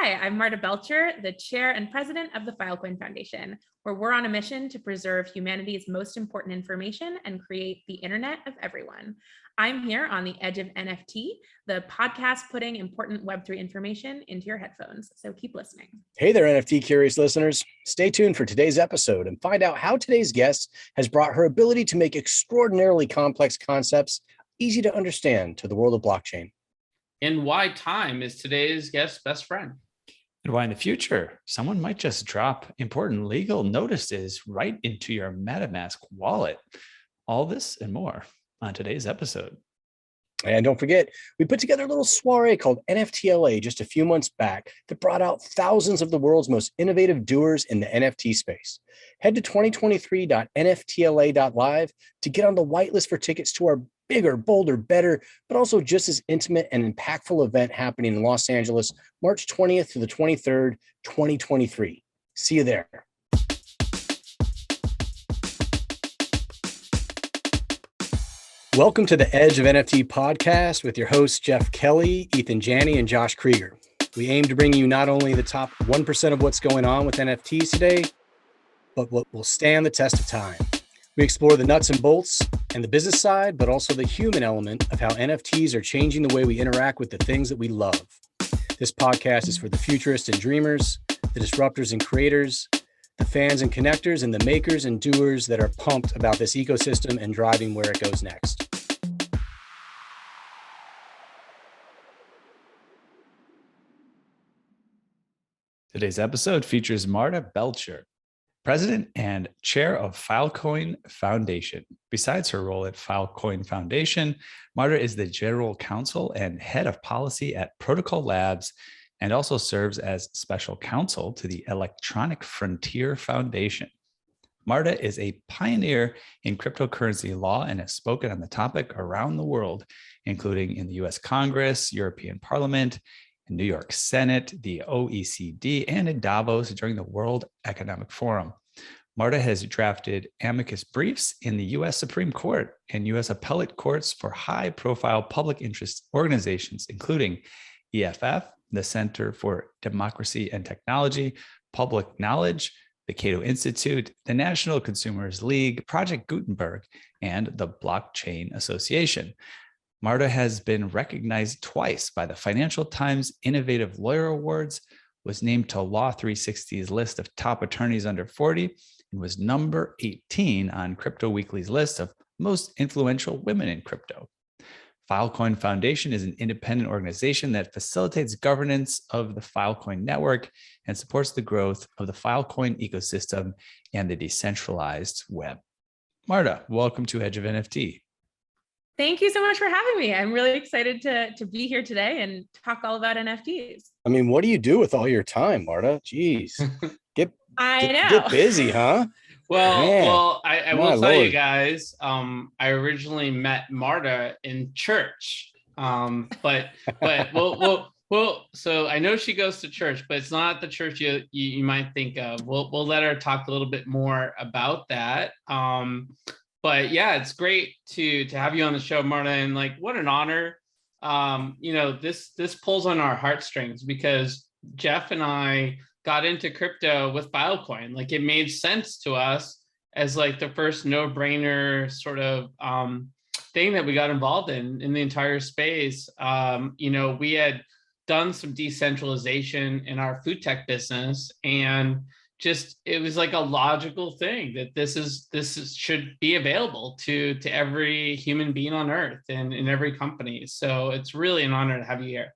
Hi, I'm Marta Belcher, the chair and president of the Filecoin Foundation, where we're on a mission to preserve humanity's most important information and create the internet of everyone. I'm here on the Edge of NFT, the podcast putting important Web3 information into your headphones. So keep listening. Hey there, NFT curious listeners. Stay tuned for today's episode and find out how today's guest has brought her ability to make extraordinarily complex concepts easy to understand to the world of blockchain. And why time is today's guest's best friend. And why in the future, someone might just drop important legal notices right into your MetaMask wallet. All this and more on today's episode. And don't forget, we put together a little soiree called NFTLA just a few months back that brought out thousands of the world's most innovative doers in the NFT space. Head to 2023.nftla.live to get on the whitelist for tickets to our bigger, bolder, better, but also just as intimate and impactful event happening in Los Angeles, March 20th to the 23rd, 2023. See you there. Welcome to the Edge of NFT podcast with your hosts, Jeff Kelly, Ethan Janney, and Josh Krieger. We aim to bring you not only the top 1% of what's going on with NFTs today, but what will stand the test of time. We explore the nuts and bolts and the business side, but also the human element of how NFTs are changing the way we interact with the things that we love. This podcast is for the futurists and dreamers, the disruptors and creators, the fans and connectors, and the makers and doers that are pumped about this ecosystem and driving where it goes next. Today's episode features Marta Belcher, president and chair of Filecoin Foundation. Besides her role at Filecoin Foundation, Marta is the general counsel and head of policy at Protocol Labs and also serves as special counsel to the Electronic Frontier Foundation. Marta is a pioneer in cryptocurrency law and has spoken on the topic around the world, including in the US Congress, European Parliament, New York Senate, the OECD, and in Davos during the World Economic Forum. Marta has drafted amicus briefs in the U.S. Supreme Court and U.S. appellate courts for high-profile public interest organizations, including EFF, the Center for Democracy and Technology, Public Knowledge, the Cato Institute, the National Consumers League, Project Gutenberg, and the Blockchain Association. Marta has been recognized twice by the Financial Times Innovative Lawyer Awards, was named to Law 360's list of top attorneys under 40, and was number 18 on Crypto Weekly's list of most influential women in crypto. Filecoin Foundation is an independent organization that facilitates governance of the Filecoin network and supports the growth of the Filecoin ecosystem and the decentralized web. Marta, welcome to Edge of NFT. Thank you so much for having me. I'm really excited to be here today and talk all about NFTs. I mean, what do you do with all your time, Marta? Jeez, get busy, huh? I will tell you guys, I originally met Marta in church, but so I know she goes to church, but it's not the church you might think of. We'll let her talk a little bit more about that. But yeah, it's great to have you on the show, Marta, and like, what an honor. This pulls on our heartstrings because Jeff and I got into crypto with Filecoin. Like, it made sense to us as like the first no-brainer sort of thing that we got involved in the entire space. We had done some decentralization in our food tech business, and it was like a logical thing that this should be available to every human being on earth and in every company. So it's really an honor to have you here.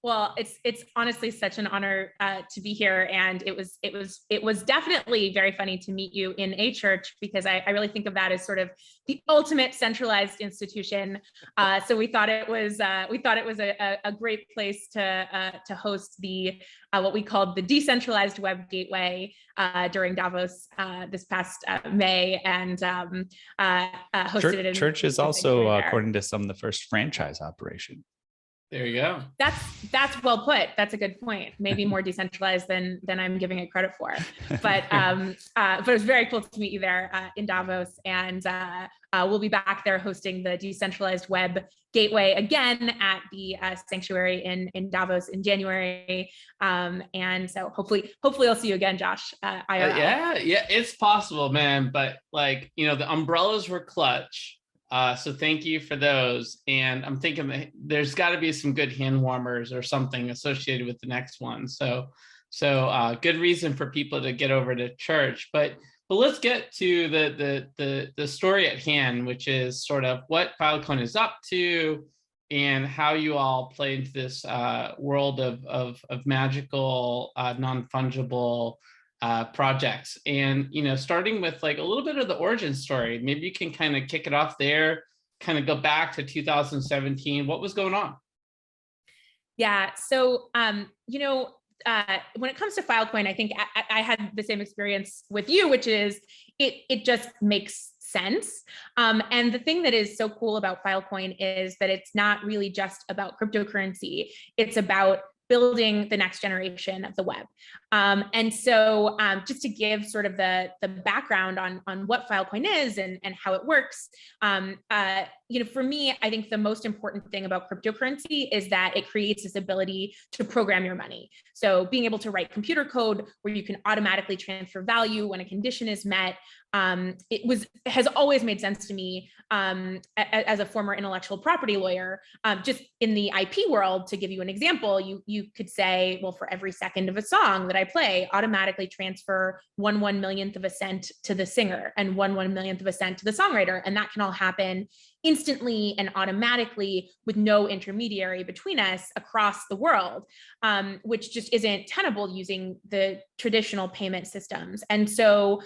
Well, it's honestly such an honor to be here, and it was definitely very funny to meet you in a church, because I really think of that as sort of the ultimate centralized institution. So we thought it was a great place to host the what we called the Decentralized Web Gateway during Davos this past May, and hosted it. Church is also, according to some, the first franchise operation. There you go. That's well put. That's a good point. Maybe more decentralized than I'm giving it credit for. But it was very cool to meet you there in Davos, and we'll be back there hosting the Decentralized Web Gateway again at the Sanctuary in Davos in January. And so hopefully I'll see you again, Josh. IRL. Yeah, it's possible, man. But like, the umbrellas were clutch. So thank you for those. And I'm thinking that there's got to be some good hand warmers or something associated with the next one. So good reason for people to get over to church. But let's get to the story at hand, which is sort of what Filecoin is up to and how you all play into this world of magical, non-fungible projects. And starting with like a little bit of the origin story, maybe you can kind of kick it off there, kind of go back to 2017. What was going on? Yeah, so when it comes to Filecoin, I think I had the same experience with you, which is it just makes sense. And the thing that is so cool about Filecoin is that it's not really just about cryptocurrency. It's about building the next generation of the web. And so just to give sort of the background on what Filecoin is and how it works, for me, I think the most important thing about cryptocurrency is that it creates this ability to program your money. So being able to write computer code where you can automatically transfer value when a condition is met, has always made sense to me as a former intellectual property lawyer. Just in the IP world, to give you an example, you could say, well, for every second of a song that I play, automatically transfer 1/1 millionth of a cent to the singer and 1/1 millionth of a cent to the songwriter. And that can all happen instantly and automatically with no intermediary between us across the world, which just isn't tenable using the traditional payment systems. And so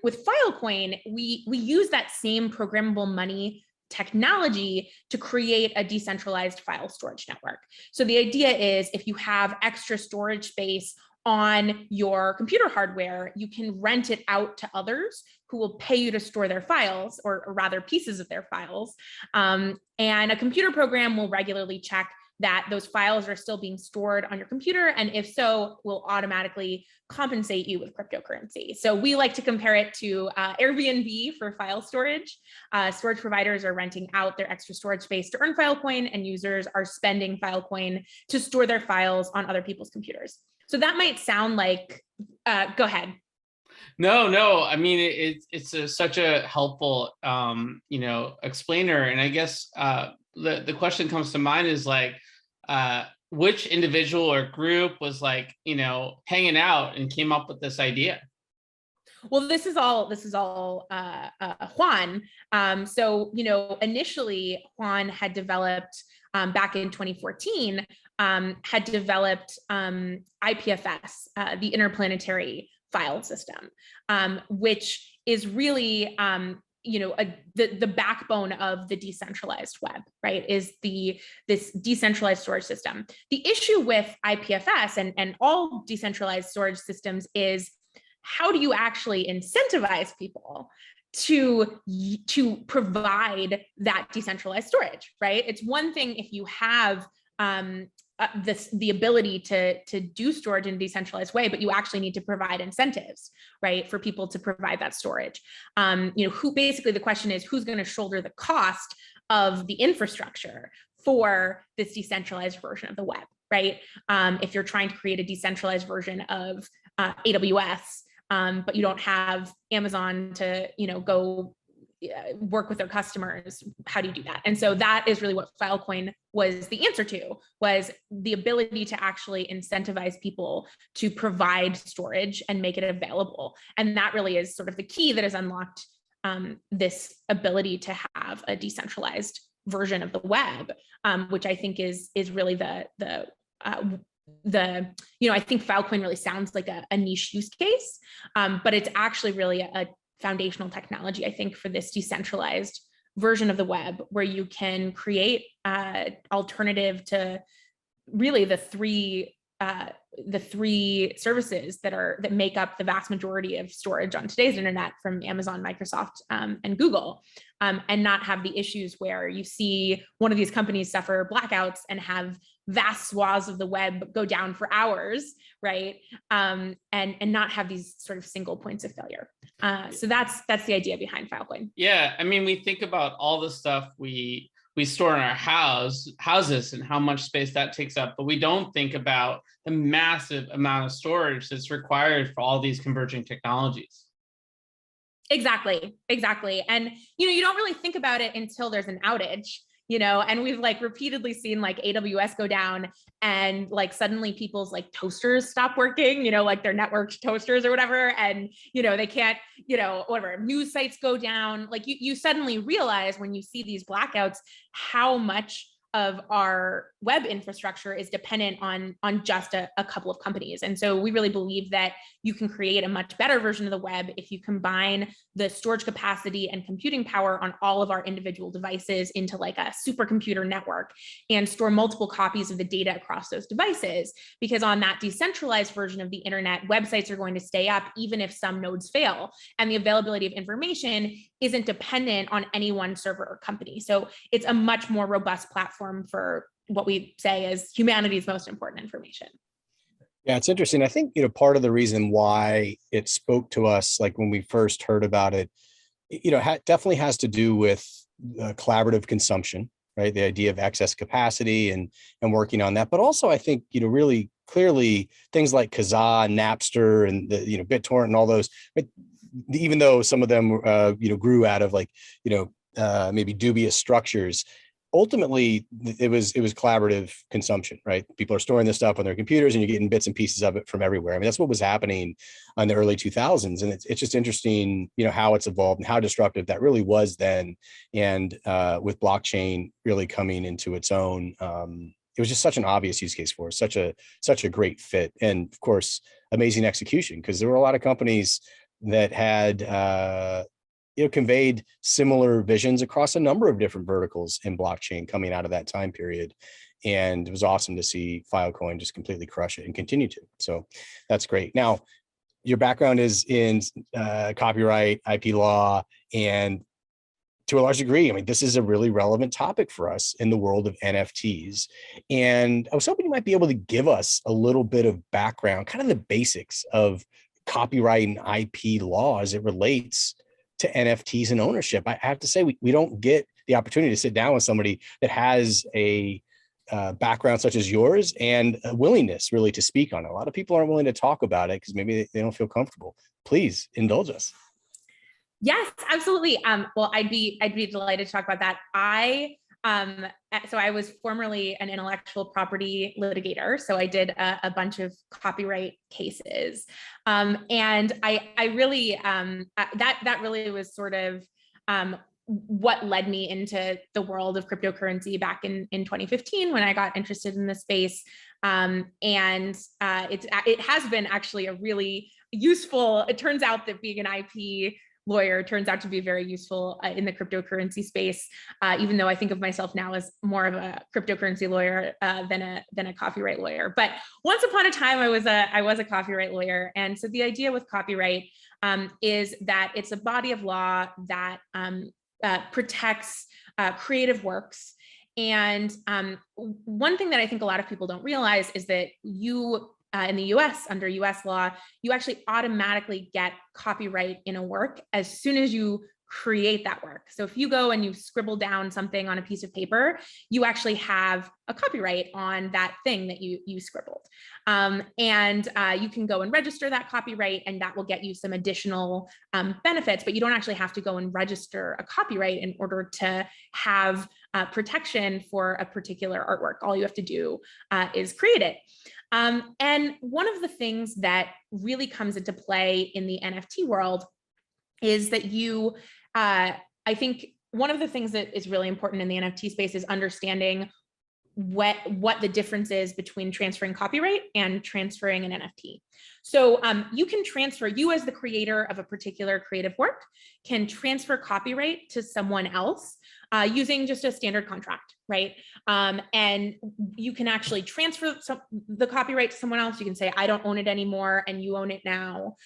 with Filecoin, we use that same programmable money technology to create a decentralized file storage network. So the idea is if you have extra storage space on your computer hardware, you can rent it out to others who will pay you to store their files, or rather pieces of their files. And a computer program will regularly check that those files are still being stored on your computer, and if so, will automatically compensate you with cryptocurrency. So we like to compare it to Airbnb for file storage. Storage providers are renting out their extra storage space to earn Filecoin, and users are spending Filecoin to store their files on other people's computers. So that might sound like, go ahead. No. I mean, it's such a helpful, explainer. And I guess the question comes to mind is like, which individual or group was like, hanging out and came up with this idea? Well, this is all Juan. So, initially Juan had developed back in 2014, had developed IPFS, the interplanetary file system, which is really the backbone of the decentralized web, right? Is this decentralized storage system. The issue with IPFS and all decentralized storage systems is, how do you actually incentivize people to provide that decentralized storage, right? It's one thing if you have the ability to do storage in a decentralized way, but you actually need to provide incentives, right, for people to provide that storage. Basically the question is, who's going to shoulder the cost of the infrastructure for this decentralized version of the web, right? If you're trying to create a decentralized version of AWS, but you don't have Amazon to, go work with their customers, how do you do that? And so that is really what Filecoin was the answer to, was the ability to actually incentivize people to provide storage and make it available. And that really is sort of the key that has unlocked this ability to have a decentralized version of the web, which I think is really I think Filecoin really sounds like a niche use case, but it's actually really a foundational technology, I think, for this decentralized version of the web, where you can create alternative to really the three the three services that make up the vast majority of storage on today's internet, from Amazon, Microsoft, and Google, and not have the issues where you see one of these companies suffer blackouts and have vast swaths of the web go down for hours, right? And not have these sort of single points of failure. So that's the idea behind Filecoin. Yeah, I mean, we think about all the stuff we store in our houses and how much space that takes up, but we don't think about the massive amount of storage that's required for all these converging technologies. Exactly. And, you don't really think about it until there's an outage, and we've like repeatedly seen like AWS go down, and like suddenly people's like toasters stop working, like their networked toasters or whatever. And, they can't, whatever, news sites go down. Like you suddenly realize when you see these blackouts, how much of our web infrastructure is dependent on just a couple of companies. And so we really believe that you can create a much better version of the web if you combine the storage capacity and computing power on all of our individual devices into like a supercomputer network, and store multiple copies of the data across those devices. Because on that decentralized version of the internet, websites are going to stay up even if some nodes fail, and the availability of information isn't dependent on any one server or company. So it's a much more robust platform for what we say is humanity's most important information. Yeah, it's interesting. I think, part of the reason why it spoke to us, like when we first heard about it, definitely has to do with collaborative consumption, right? The idea of excess capacity and working on that. But also, I think, really clearly things like Kazaa, Napster, and the, BitTorrent and all those, even though some of them, grew out of like, maybe dubious structures, ultimately it was collaborative consumption, right? People are storing this stuff on their computers and you're getting bits and pieces of it from everywhere. I mean, that's what was happening in the early 2000s. And it's just interesting, how it's evolved and how disruptive that really was then. And with blockchain really coming into its own, it was just such an obvious use case for us, such a great fit. And of course, amazing execution, because there were a lot of companies that had, conveyed similar visions across a number of different verticals in blockchain coming out of that time period. And it was awesome to see Filecoin just completely crush it and continue to. So that's great. Now, your background is in copyright, IP law, and to a large degree, I mean, this is a really relevant topic for us in the world of NFTs. And I was hoping you might be able to give us a little bit of background, kind of the basics of copyright and IP law as it relates to NFTs and ownership. I have to say, we don't get the opportunity to sit down with somebody that has a background such as yours and a willingness really to speak on it. A lot of people aren't willing to talk about it because maybe they don't feel comfortable. Please indulge us. Yes, absolutely. Well, I'd be delighted to talk about that. So I was formerly an intellectual property litigator. So I did a bunch of copyright cases. And I really, that really was sort of what led me into the world of cryptocurrency back in 2015 when I got interested in the space. It has been actually a really useful, it turns out that being an IP lawyer turns out to be very useful in the cryptocurrency space, even though I think of myself now as more of a cryptocurrency lawyer than a copyright lawyer. But once upon a time, I was a copyright lawyer, and so the idea with copyright is that it's a body of law that protects creative works. And one thing that I think a lot of people don't realize is that in the US, under US law, you actually automatically get copyright in a work as soon as you create that work. So if you go and you scribble down something on a piece of paper, you actually have a copyright on that thing that you scribbled. You can go and register that copyright, and that will get you some additional benefits, but you don't actually have to go and register a copyright in order to have protection for a particular artwork. All you have to do is create it. And one of the things that really comes into play in the NFT world is that I think one of the things that is really important in the NFT space is understanding what the difference is between transferring copyright and transferring an NFT. So you can transfer, you as the creator of a particular creative work can transfer copyright to someone else using just a standard contract, right? And you can actually transfer the copyright to someone else. You can say, I don't own it anymore and you own it now.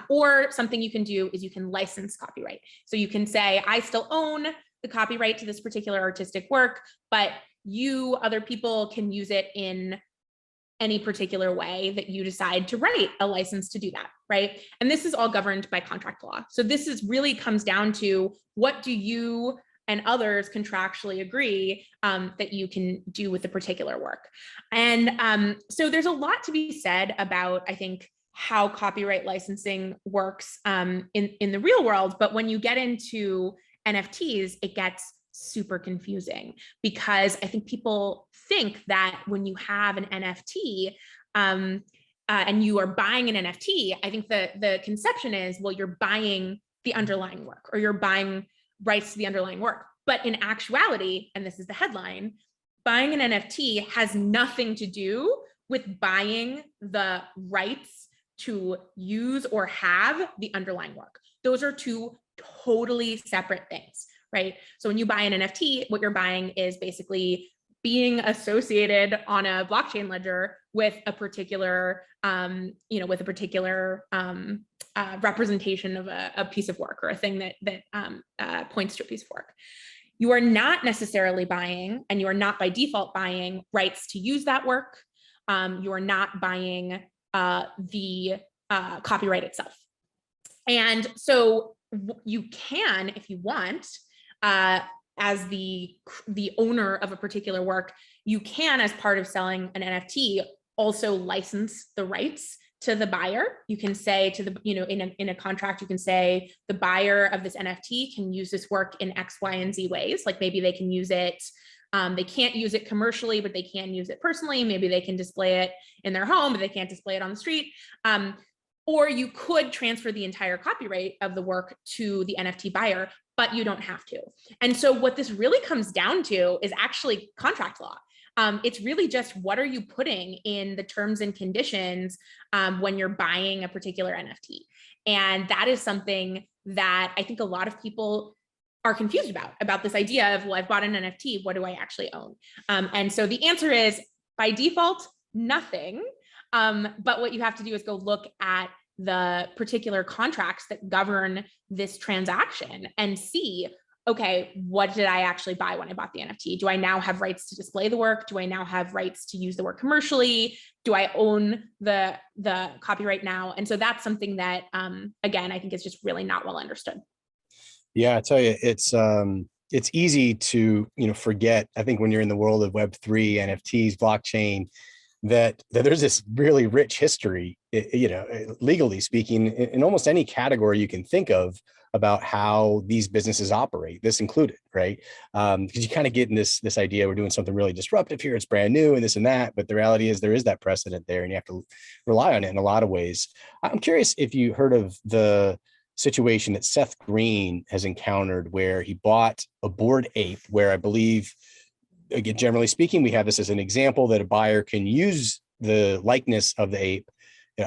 Or something you can do is you can license copyright. So you can say, I still own the copyright to this particular artistic work, but you, other people, can use it in any particular way that you decide to write a license to do that, right? And this is all governed by contract law. So this is really comes down to, what do you and others contractually agree that you can do with a particular work? And so there's a lot to be said about, I think, how copyright licensing works in the real world. But when you get into NFTs, it gets super confusing, because I think people think that when you have an NFT and you are buying an NFT, I think the conception is, well, you're buying the underlying work, or you're buying rights to the underlying work. But in actuality, and this is the headline, buying an NFT has nothing to do with buying the rights to use or have the underlying work. Those are two totally separate things, right? So when you buy an NFT, what you're buying is basically being associated on a blockchain ledger with a particular, representation of a piece of work, or a thing that points to a piece of work. You are not necessarily buying, and you are not by default buying, rights to use that work. You are not buying the copyright itself. And so you can, if you want, as the owner of a particular work, you can, as part of selling an NFT, also license the rights to the buyer. You can say to the, in a contract, you can say the buyer of this NFT can use this work in X, Y, and Z ways. Like maybe they can use it, they can't use it commercially, but they can use it personally. Maybe they can display it in their home, but they can't display it on the street. Or you could transfer the entire copyright of the work to the NFT buyer, but you don't have to. And so what this really comes down to is actually contract law. It's really just, what are you putting in the terms and conditions when you're buying a particular NFT? And that is something that I think a lot of people are confused about this idea of, well, I've bought an NFT, what do I actually own? And so the answer is, by default, nothing. But what you have to do is go look at the particular contracts that govern this transaction and see, okay, what did I actually buy when I bought the NFT? Do I now have rights to display the work? Do I now have rights to use the work commercially? Do I own the copyright now? And so that's something that, again, I think is just really not well understood. Yeah, I tell you, it's easy to forget. I think when you're in the world of Web3, NFTs, blockchain, that there's this really rich history, legally speaking, in almost any category you can think of, about how these businesses operate, this included, right? Because you kind of get in this idea, we're doing something really disruptive here, it's brand new and this and that, but the reality is there is that precedent there, and you have to rely on it in a lot of ways. I'm curious if you heard of the situation that Seth Green has encountered, where he bought a Bored Ape, where I believe, again, generally speaking, we have this as an example that a buyer can use the likeness of the ape,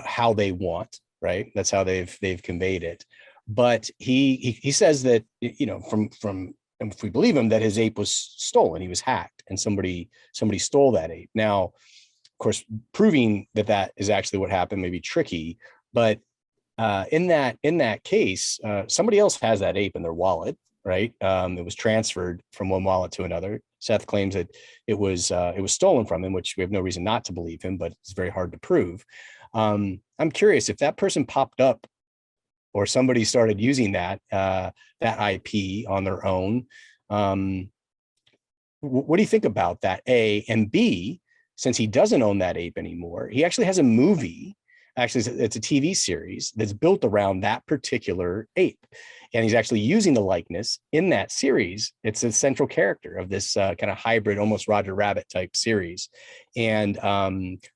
how they want, right? That's how they've conveyed it. But he says that, from if we believe him, that his ape was stolen, he was hacked, and somebody stole that ape. Now, of course, proving that is actually what happened may be tricky, but in that case, somebody else has that ape in their wallet, right? It was transferred from one wallet to another. Seth claims that it was stolen from him, which we have no reason not to believe him, but it's very hard to prove. I'm curious if that person popped up, or somebody started using that IP on their own. What do you think about that? A, and B, since he doesn't own that ape anymore, he actually has a movie. Actually, it's a TV series that's built around that particular ape. And he's actually using the likeness in that series. It's a central character of this kind of hybrid, almost Roger Rabbit type series. And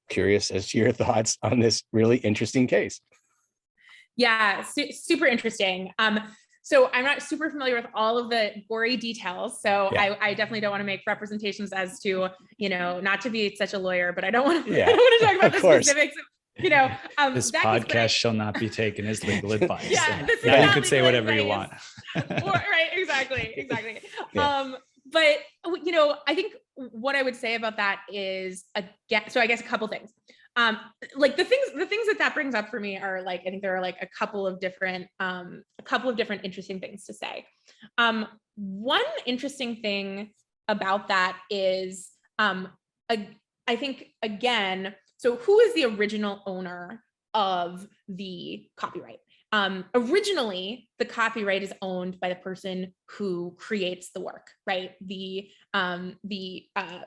curious as to your thoughts on this really interesting case. Yeah, super interesting. So I'm not super familiar with all of the gory details. So Yeah. I definitely don't want to make representations as to, not to be such a lawyer, but I don't want to, Yeah, I don't want to talk about of the course. specifics. This that gets podcast shall not be taken as legal advice. Yeah, this is Now you not can say legal whatever you advice. want. Right, exactly. Yeah. But I think what I would say about that is, again, so I guess a couple things. Like the things that brings up for me are like, I think there are like a couple of different interesting things to say. One interesting thing about that is, I think, again, so who is the original owner of the copyright? Originally, the copyright is owned by the person who creates the work, right? The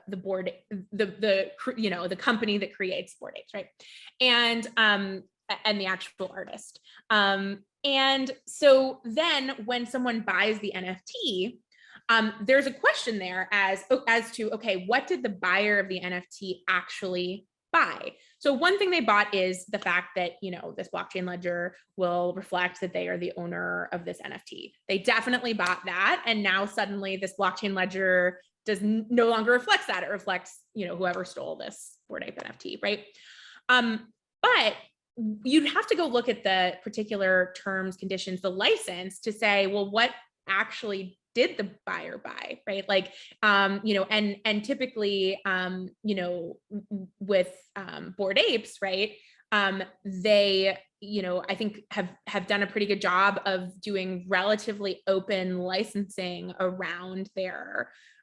board, the company that creates Bored Apes, right? And the actual artist. And so then when someone buys the NFT, there's a question there as to, okay, what did the buyer of the NFT actually buy? So one thing they bought is the fact that, this blockchain ledger will reflect that they are the owner of this NFT. They definitely bought that. And now suddenly this blockchain ledger no longer reflects that. It reflects, whoever stole this Bored Ape NFT, right? But you'd have to go look at the particular terms, conditions, the license to say, well, what actually did the buyer buy, right? Like, and typically, with Bored Apes, right? They, I think have done a pretty good job of doing relatively open licensing around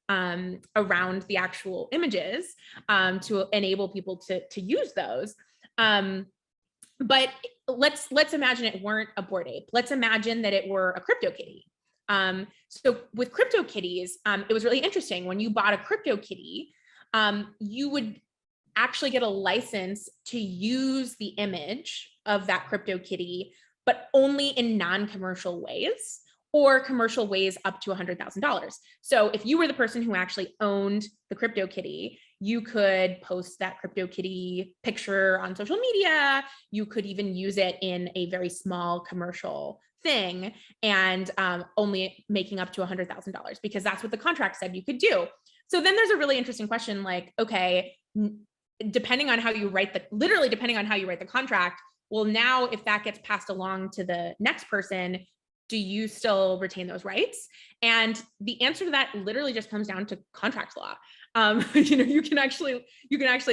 around the actual images, to enable people to use those. But let's imagine it weren't a Bored Ape. Let's imagine that it were a CryptoKitty. So with CryptoKitties, it was really interesting. When you bought a CryptoKitty, you would actually get a license to use the image of that CryptoKitty, but only in non-commercial ways, or commercial ways up to $100,000. So if you were the person who actually owned the CryptoKitty, you could post that CryptoKitty picture on social media. You could even use it in a very small commercial thing, and only making up to $100,000, because that's what the contract said you could do. So then there's a really interesting question, like, okay, depending on how you write the contract, well, now if that gets passed along to the next person, do you still retain those rights? And the answer to that literally just comes down to contract law. You can actually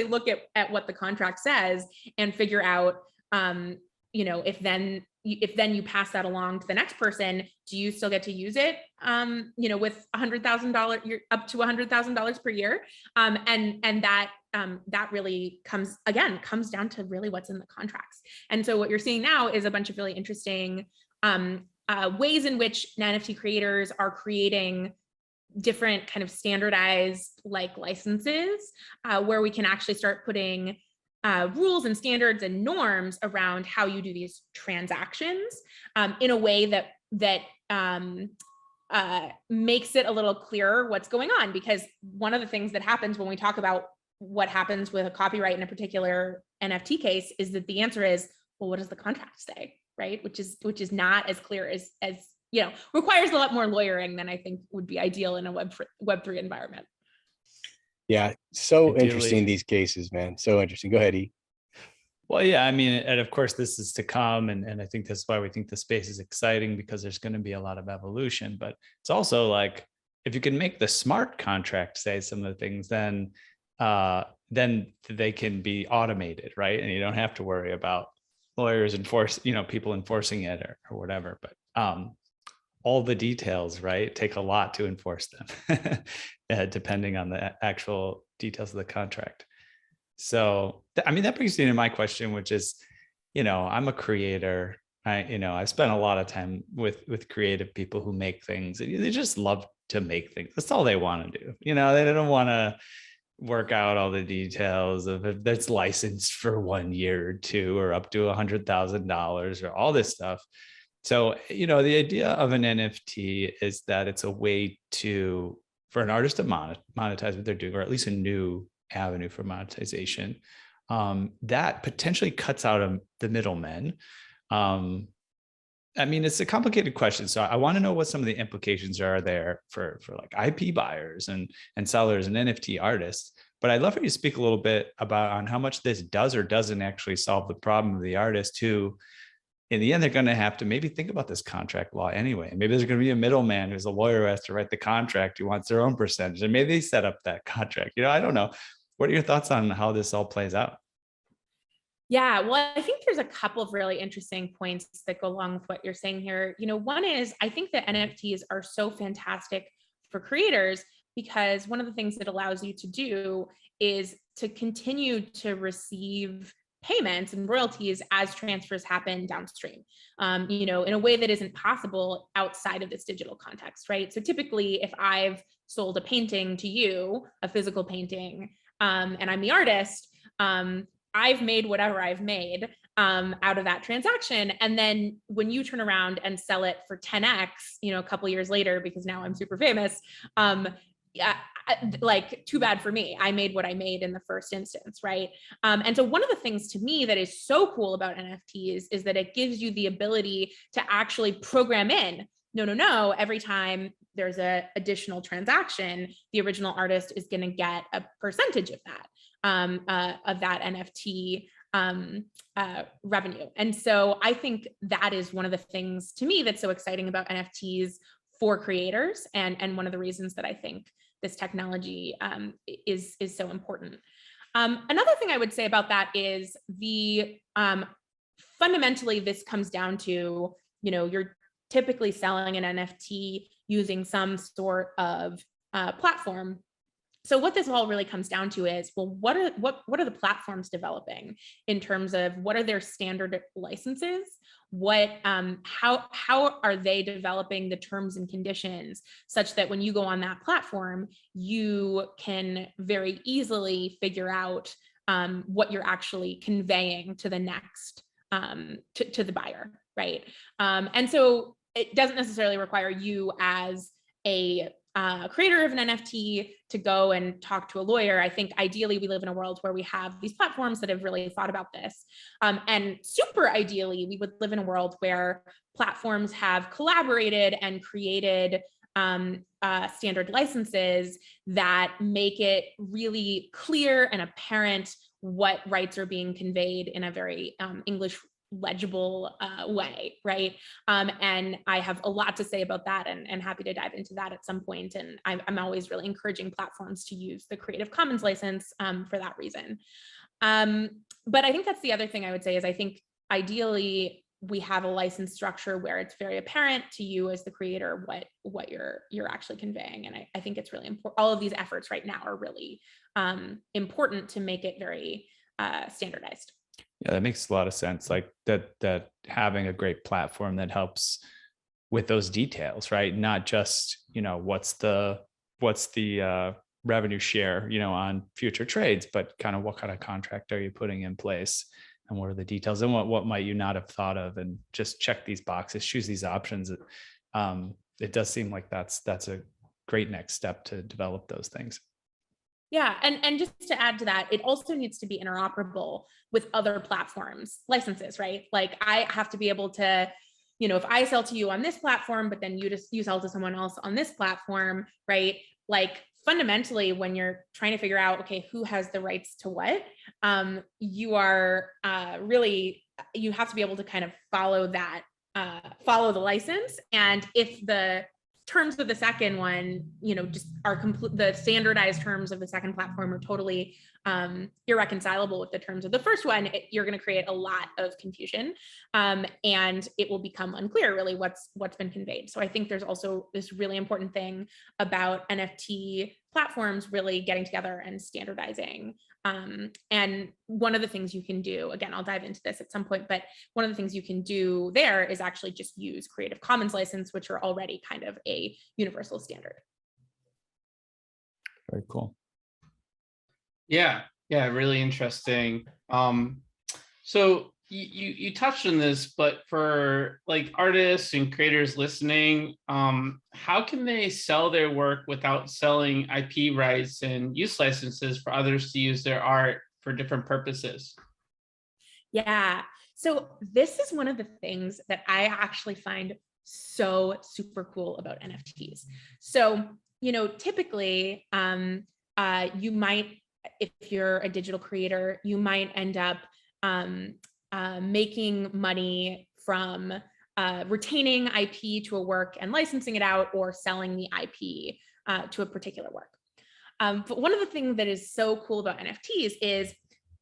look at what the contract says and figure out, if then you pass that along to the next person, do you still get to use it? With $100,000, you're up to $100,000 per year, and that really comes down to really what's in the contracts. And so what you're seeing now is a bunch of really interesting ways in which NFT creators are creating different kind of standardized licenses, where we can actually start putting rules and standards and norms around how you do these transactions, in a way that makes it a little clearer what's going on. Because one of the things that happens when we talk about what happens with a copyright in a particular NFT case is that the answer is, well, what does the contract say, right? Which is not as clear as requires a lot more lawyering than I think would be ideal in a Web3 environment. Yeah, so Ideally. interesting, these cases, man. So interesting. Go ahead, E. Well, yeah, I mean, and of course this is to come, and I think that's why we think the space is exciting, because there's going to be a lot of evolution. But it's also like, if you can make the smart contract say some of the things, then they can be automated, right? And you don't have to worry about lawyers people enforcing it or whatever. But all the details, right, take a lot to enforce them, depending on the actual details of the contract. So, I mean, that brings me to my question, which is, I'm a creator. I've spent a lot of time with creative people who make things. They just love to make things. That's all they want to do. They don't want to work out all the details of if that's licensed for 1 year or 2 or up to $100,000 or all this stuff. So, the idea of an NFT is that it's a way for an artist to monetize what they're doing, or at least a new avenue for monetization, that potentially cuts out the middlemen, I mean, it's a complicated question. So I want to know what some of the implications are there for like IP buyers and sellers and NFT artists. But I'd love for you to speak a little bit about on how much this does or doesn't actually solve the problem of the artist who, in the end, they're going to have to maybe think about this contract law anyway. Maybe there's going to be a middleman who's a lawyer who has to write the contract, who wants their own percentage, and maybe they set up that contract. I don't know. What are your thoughts on how this all plays out? Yeah, well, I think there's a couple of really interesting points that go along with what you're saying here. One is I think that NFTs are so fantastic for creators because one of the things it allows you to do is to continue to receive payments and royalties as transfers happen downstream, in a way that isn't possible outside of this digital context, right? So typically, if I've sold a painting to you, a physical painting, and I'm the artist, I've made whatever I've made out of that transaction. And then when you turn around and sell it for 10x, a couple years later, because now I'm super famous, like too bad for me. I made what I made in the first instance, right? And so one of the things to me that is so cool about NFTs is that it gives you the ability to actually program in, no, every time there's an additional transaction, the original artist is going to get a percentage of that. Of that NFT revenue. And so I think that is one of the things to me that's so exciting about NFTs for creators, and one of the reasons that I think this technology is so important. Another thing I would say about that is fundamentally this comes down to, you're typically selling an NFT using some sort of platform. So what this all really comes down to is, well, what are the platforms developing in terms of what are their standard licenses? How are they developing the terms and conditions such that when you go on that platform, you can very easily figure out what you're actually conveying to the next to the buyer, right? And so it doesn't necessarily require you as a creator of an NFT to go and talk to a lawyer. I think ideally we live in a world where we have these platforms that have really thought about this. And super ideally, we would live in a world where platforms have collaborated and created standard licenses that make it really clear and apparent what rights are being conveyed in a very English legible way, right? And I have a lot to say about that, and happy to dive into that at some point. And I'm always really encouraging platforms to use the Creative Commons license for that reason. But I think that's the other thing I would say is I think ideally we have a license structure where it's very apparent to you as the creator what you're actually conveying. And I think it's really important. All of these efforts right now are really important to make it very standardized. Yeah, that makes a lot of sense. Like that having a great platform that helps with those details, right? Not just, what's the revenue share, on future trades, but kind of what kind of contract are you putting in place, and what are the details, and what might you not have thought of, and just check these boxes, choose these options. It does seem like that's a great next step to develop those things. Yeah, and just to add to that, it also needs to be interoperable with other platforms' licenses, right? Like I have to be able to, if I sell to you on this platform, but then you sell to someone else on this platform, right? Like fundamentally, when you're trying to figure out, okay, who has the rights to what, you are you have to be able to kind of follow the license. And if the terms of the second one, just are the standardized terms of the second platform are totally irreconcilable with the terms of the first one, you're going to create a lot of confusion, and it will become unclear really what's been conveyed. So I think there's also this really important thing about NFT platforms really getting together and standardizing. And one of the things you can do, again, I'll dive into this at some point, but one of the things you can do there is actually just use Creative Commons license, which are already kind of a universal standard. Very cool. Yeah, really interesting. So you touched on this, but for like artists and creators listening, how can they sell their work without selling IP rights and use licenses for others to use their art for different purposes? Yeah. So this is one of the things that I actually find so super cool about NFTs. So, typically, you might, if you're a digital creator, you might end up making money from retaining IP to a work and licensing it out, or selling the IP to a particular work. But one of the things that is so cool about NFTs is,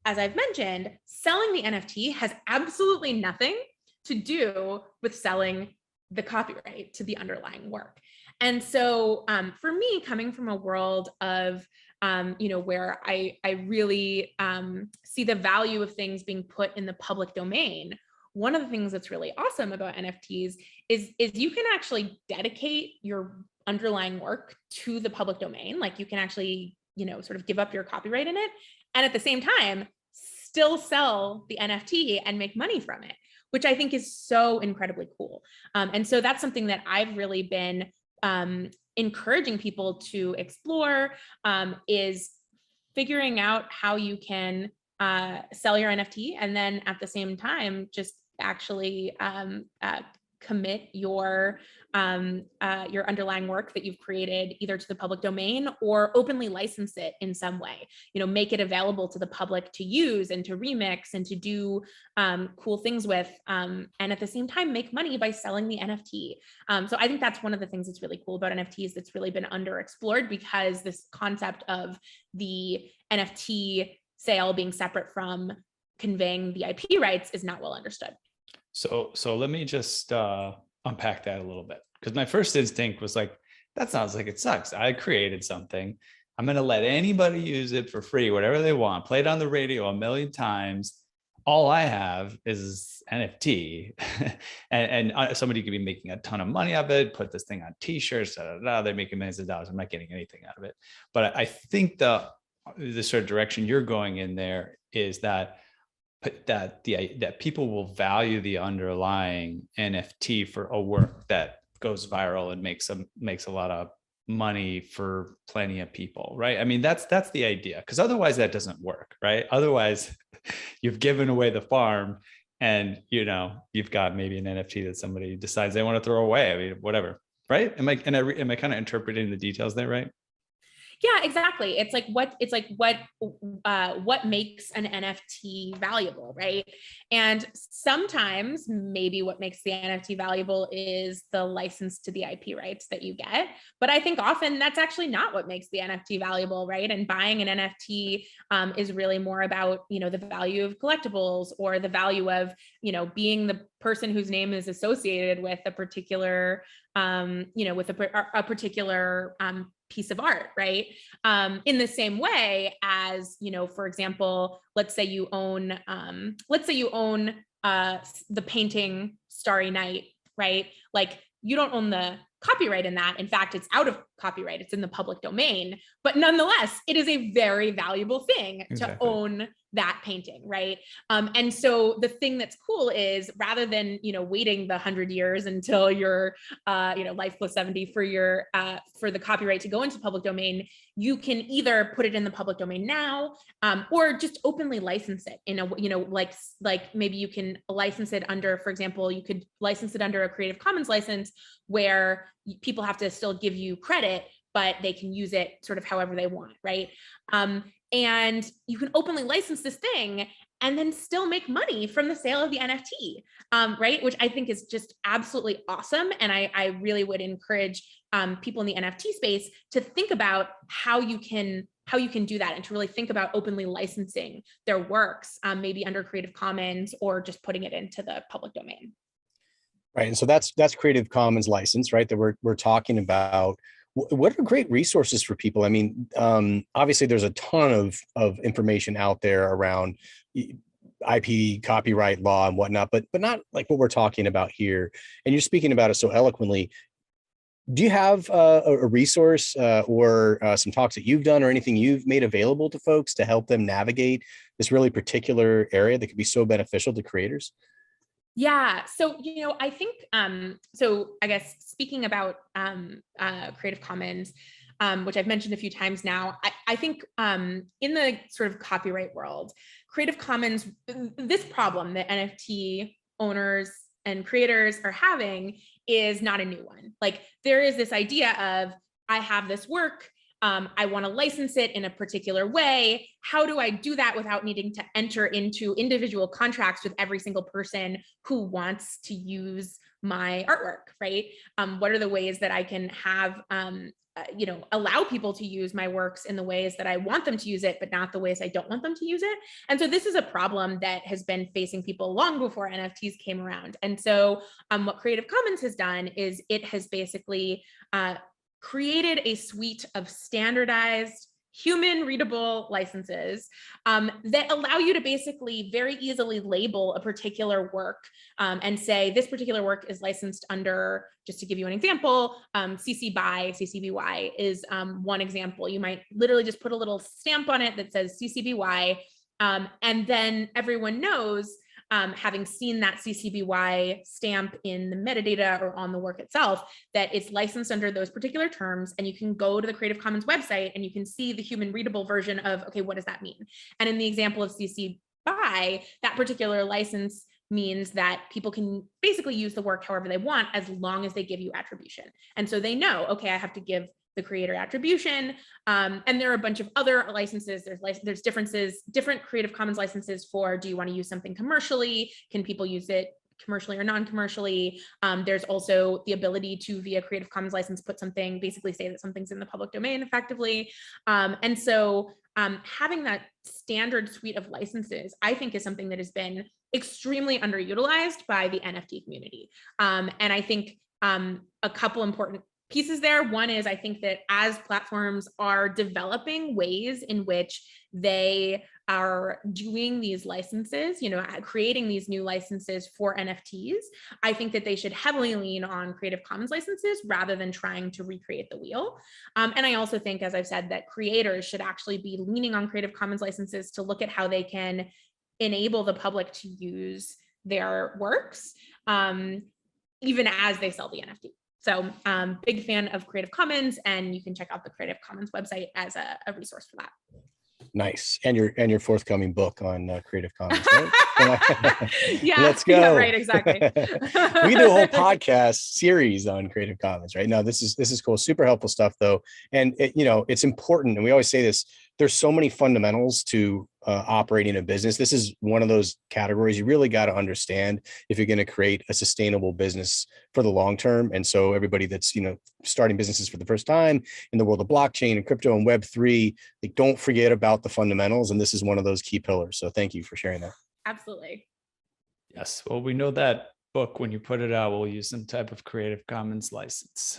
as I've mentioned, selling the NFT has absolutely nothing to do with selling the copyright to the underlying work. And so for me, coming from a world of, where I really see the value of things being put in the public domain, one of the things that's really awesome about NFTs is you can actually dedicate your underlying work to the public domain. Like, you can actually, sort of give up your copyright in it, and at the same time still sell the NFT and make money from it, which I think is so incredibly cool. And so that's something that I've really been encouraging people to explore, is figuring out how you can sell your NFT, and then at the same time just actually commit your underlying work that you've created either to the public domain, or openly license it in some way, make it available to the public to use and to remix and to do cool things with, and at the same time make money by selling the NFT. So I think that's one of the things that's really cool about NFTs that's really been underexplored, because this concept of the NFT sale being separate from conveying the IP rights is not well understood. So let me just unpack that a little bit, because my first instinct was like, that sounds like it sucks. I created something. I'm going to let anybody use it for free, whatever they want, play it on the radio a million times. All I have is NFT and somebody could be making a ton of money of it, put this thing on t-shirts, they're making millions of dollars. I'm not getting anything out of it. But I think the sort of direction you're going in there is that people will value the underlying NFT for a work that goes viral and makes a lot of money for plenty of people, right? I mean, that's the idea, because otherwise that doesn't work, right? Otherwise, you've given away the farm, and you've got maybe an NFT that somebody decides they want to throw away. I mean, whatever, right? Am I kind of interpreting the details there, right? Yeah, exactly. It's like what makes an NFT valuable, right? And sometimes maybe what makes the NFT valuable is the license to the IP rights that you get. But I think often that's actually not what makes the NFT valuable, right? And buying an NFT is really more about, the value of collectibles, or the value of, being the person whose name is associated with a particular, with a particular piece of art, right? In the same way as, for example, let's say you own the painting Starry Night, right? Like, you don't own the copyright in that. In fact, it's out of copyright. It's in the public domain, but nonetheless, it is a very valuable thing to own that painting, right? And so the thing that's cool is, rather than, waiting the 100 years until you're, life plus 70 for the copyright to go into public domain, you can either put it in the public domain now, or just openly license it in a, like maybe you can license it under, for example, you could license it under a Creative Commons license, where people have to still give you credit, but they can use it sort of however they want, right? And you can openly license this thing and then still make money from the sale of the NFT, right? Which I think is just absolutely awesome. And I really would encourage people in the NFT space to think about how you can do that, and to really think about openly licensing their works, maybe under Creative Commons, or just putting it into the public domain. Right. And so that's Creative Commons license, right, that we're talking about. What are great resources for people? I mean, obviously there's a ton of information out there around IP, copyright law and whatnot, but not like what we're talking about here. And you're speaking about it so eloquently. Do you have a resource or some talks that you've done, or anything you've made available to folks to help them navigate this really particular area that could be so beneficial to creators? Yeah. So, I think, so I guess speaking about Creative Commons, which I've mentioned a few times now, I think in the sort of copyright world, Creative Commons, this problem that NFT owners and creators are having is not a new one. Like, there is this idea of, I have this work, I want to license it in a particular way. How do I do that without needing to enter into individual contracts with every single person who wants to use my artwork, right? What are the ways that I can have, allow people to use my works in the ways that I want them to use it, but not the ways I don't want them to use it? And so this is a problem that has been facing people long before NFTs came around. And so what Creative Commons has done is it has basically created a suite of standardized human readable licenses that allow you to basically very easily label a particular work and say, this particular work is licensed under, just to give you an example, CC BY, CC BY is one example. You might literally just put a little stamp on it that says CC BY, and then everyone knows, having seen that CC BY stamp in the metadata or on the work itself, that it's licensed under those particular terms. And you can go to the Creative Commons website and you can see the human readable version of, okay, what does that mean? And in the example of CC BY, that particular license means that people can basically use the work however they want, as long as they give you attribution. And so they know, okay, I have to give the creator attribution. And there are a bunch of other licenses. There's different Creative Commons licenses for, do you want to use something commercially? Can people use it commercially or non-commercially? There's also the ability to, via Creative Commons license, put something, basically say that something's in the public domain effectively. And so having that standard suite of licenses, I think, is something that has been extremely underutilized by the NFT community. And I think a couple important pieces there. One is, I think that as platforms are developing ways in which they are doing these licenses, creating these new licenses for NFTs, I think that they should heavily lean on Creative Commons licenses rather than trying to recreate the wheel. And I also think, as I've said, that creators should actually be leaning on Creative Commons licenses to look at how they can enable the public to use their works, even as they sell the NFT. So big fan of Creative Commons, and you can check out the Creative Commons website as a resource for that. Nice. And your forthcoming book on Creative Commons, right? Yeah, let's go. Yeah, right, exactly. We can do a whole podcast series on Creative Commons, right? Now, this is cool, super helpful stuff, though. And it's important, and we always say this, there's so many fundamentals to operating a business. This is one of those categories you really got to understand if you're going to create a sustainable business for the long term. And so everybody that's starting businesses for the first time in the world of blockchain and crypto and Web3, like, don't forget about the fundamentals. And this is one of those key pillars. So thank you for sharing that. Absolutely. Yes. Well, we know that book, when you put it out, we'll use some type of Creative Commons license.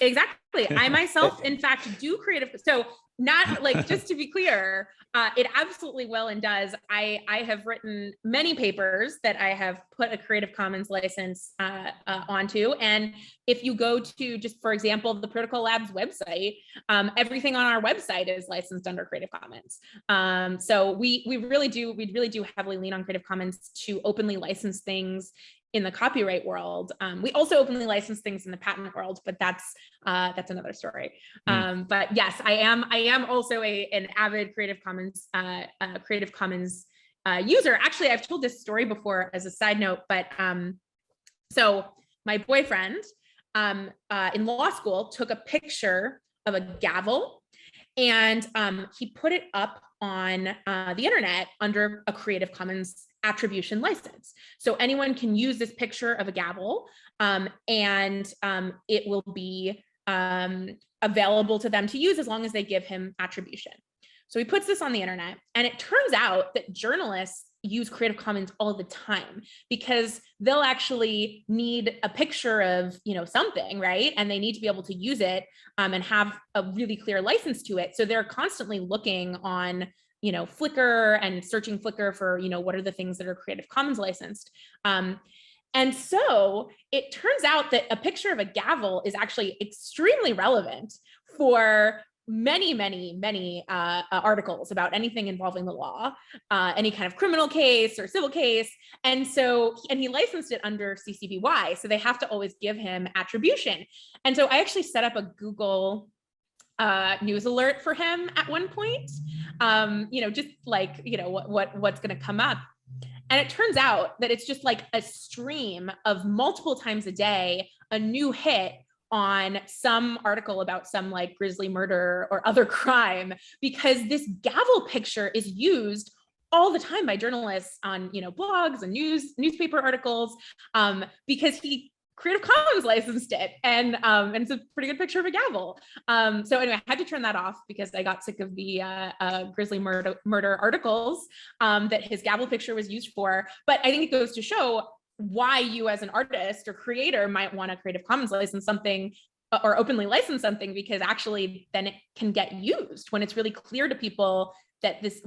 Exactly. I myself, in fact, do creative. So not like, just to be clear, it absolutely will and does. I have written many papers that I have put a Creative Commons license onto. And if you go to, just for example, the Protocol Labs website, everything on our website is licensed under Creative Commons. So we really do heavily lean on Creative Commons to openly license things in the copyright world. We also openly license things in the patent world, but that's another story. But yes, I am also an avid Creative Commons user. Actually, I've told this story before as a side note, but so my boyfriend in law school took a picture of a gavel, and he put it up on the internet under a Creative Commons attribution license. So anyone can use this picture of a gavel, and it will be available to them to use as long as they give him attribution. So he puts this on the internet, and it turns out that journalists use Creative Commons all the time, because they'll actually need a picture of something, right? And they need to be able to use it and have a really clear license to it. So they're constantly looking on Flickr and searching Flickr for, what are the things that are Creative Commons licensed. And so it turns out that a picture of a gavel is actually extremely relevant for many articles about anything involving the law, any kind of criminal case or civil case. And he licensed it under CC BY. So they have to always give him attribution. And so I actually set up a Google news alert for him at one point, just like, what's going to come up. And it turns out that it's just like a stream of multiple times a day, a new hit on some article about some like grisly murder or other crime, because this gavel picture is used all the time by journalists on, blogs and newspaper articles, because he Creative Commons licensed it, and it's a pretty good picture of a gavel. So anyway, I had to turn that off because I got sick of the grisly murder articles that his gavel picture was used for. But I think it goes to show why you as an artist or creator might want a Creative Commons license something or openly license something, because actually then it can get used when it's really clear to people that this,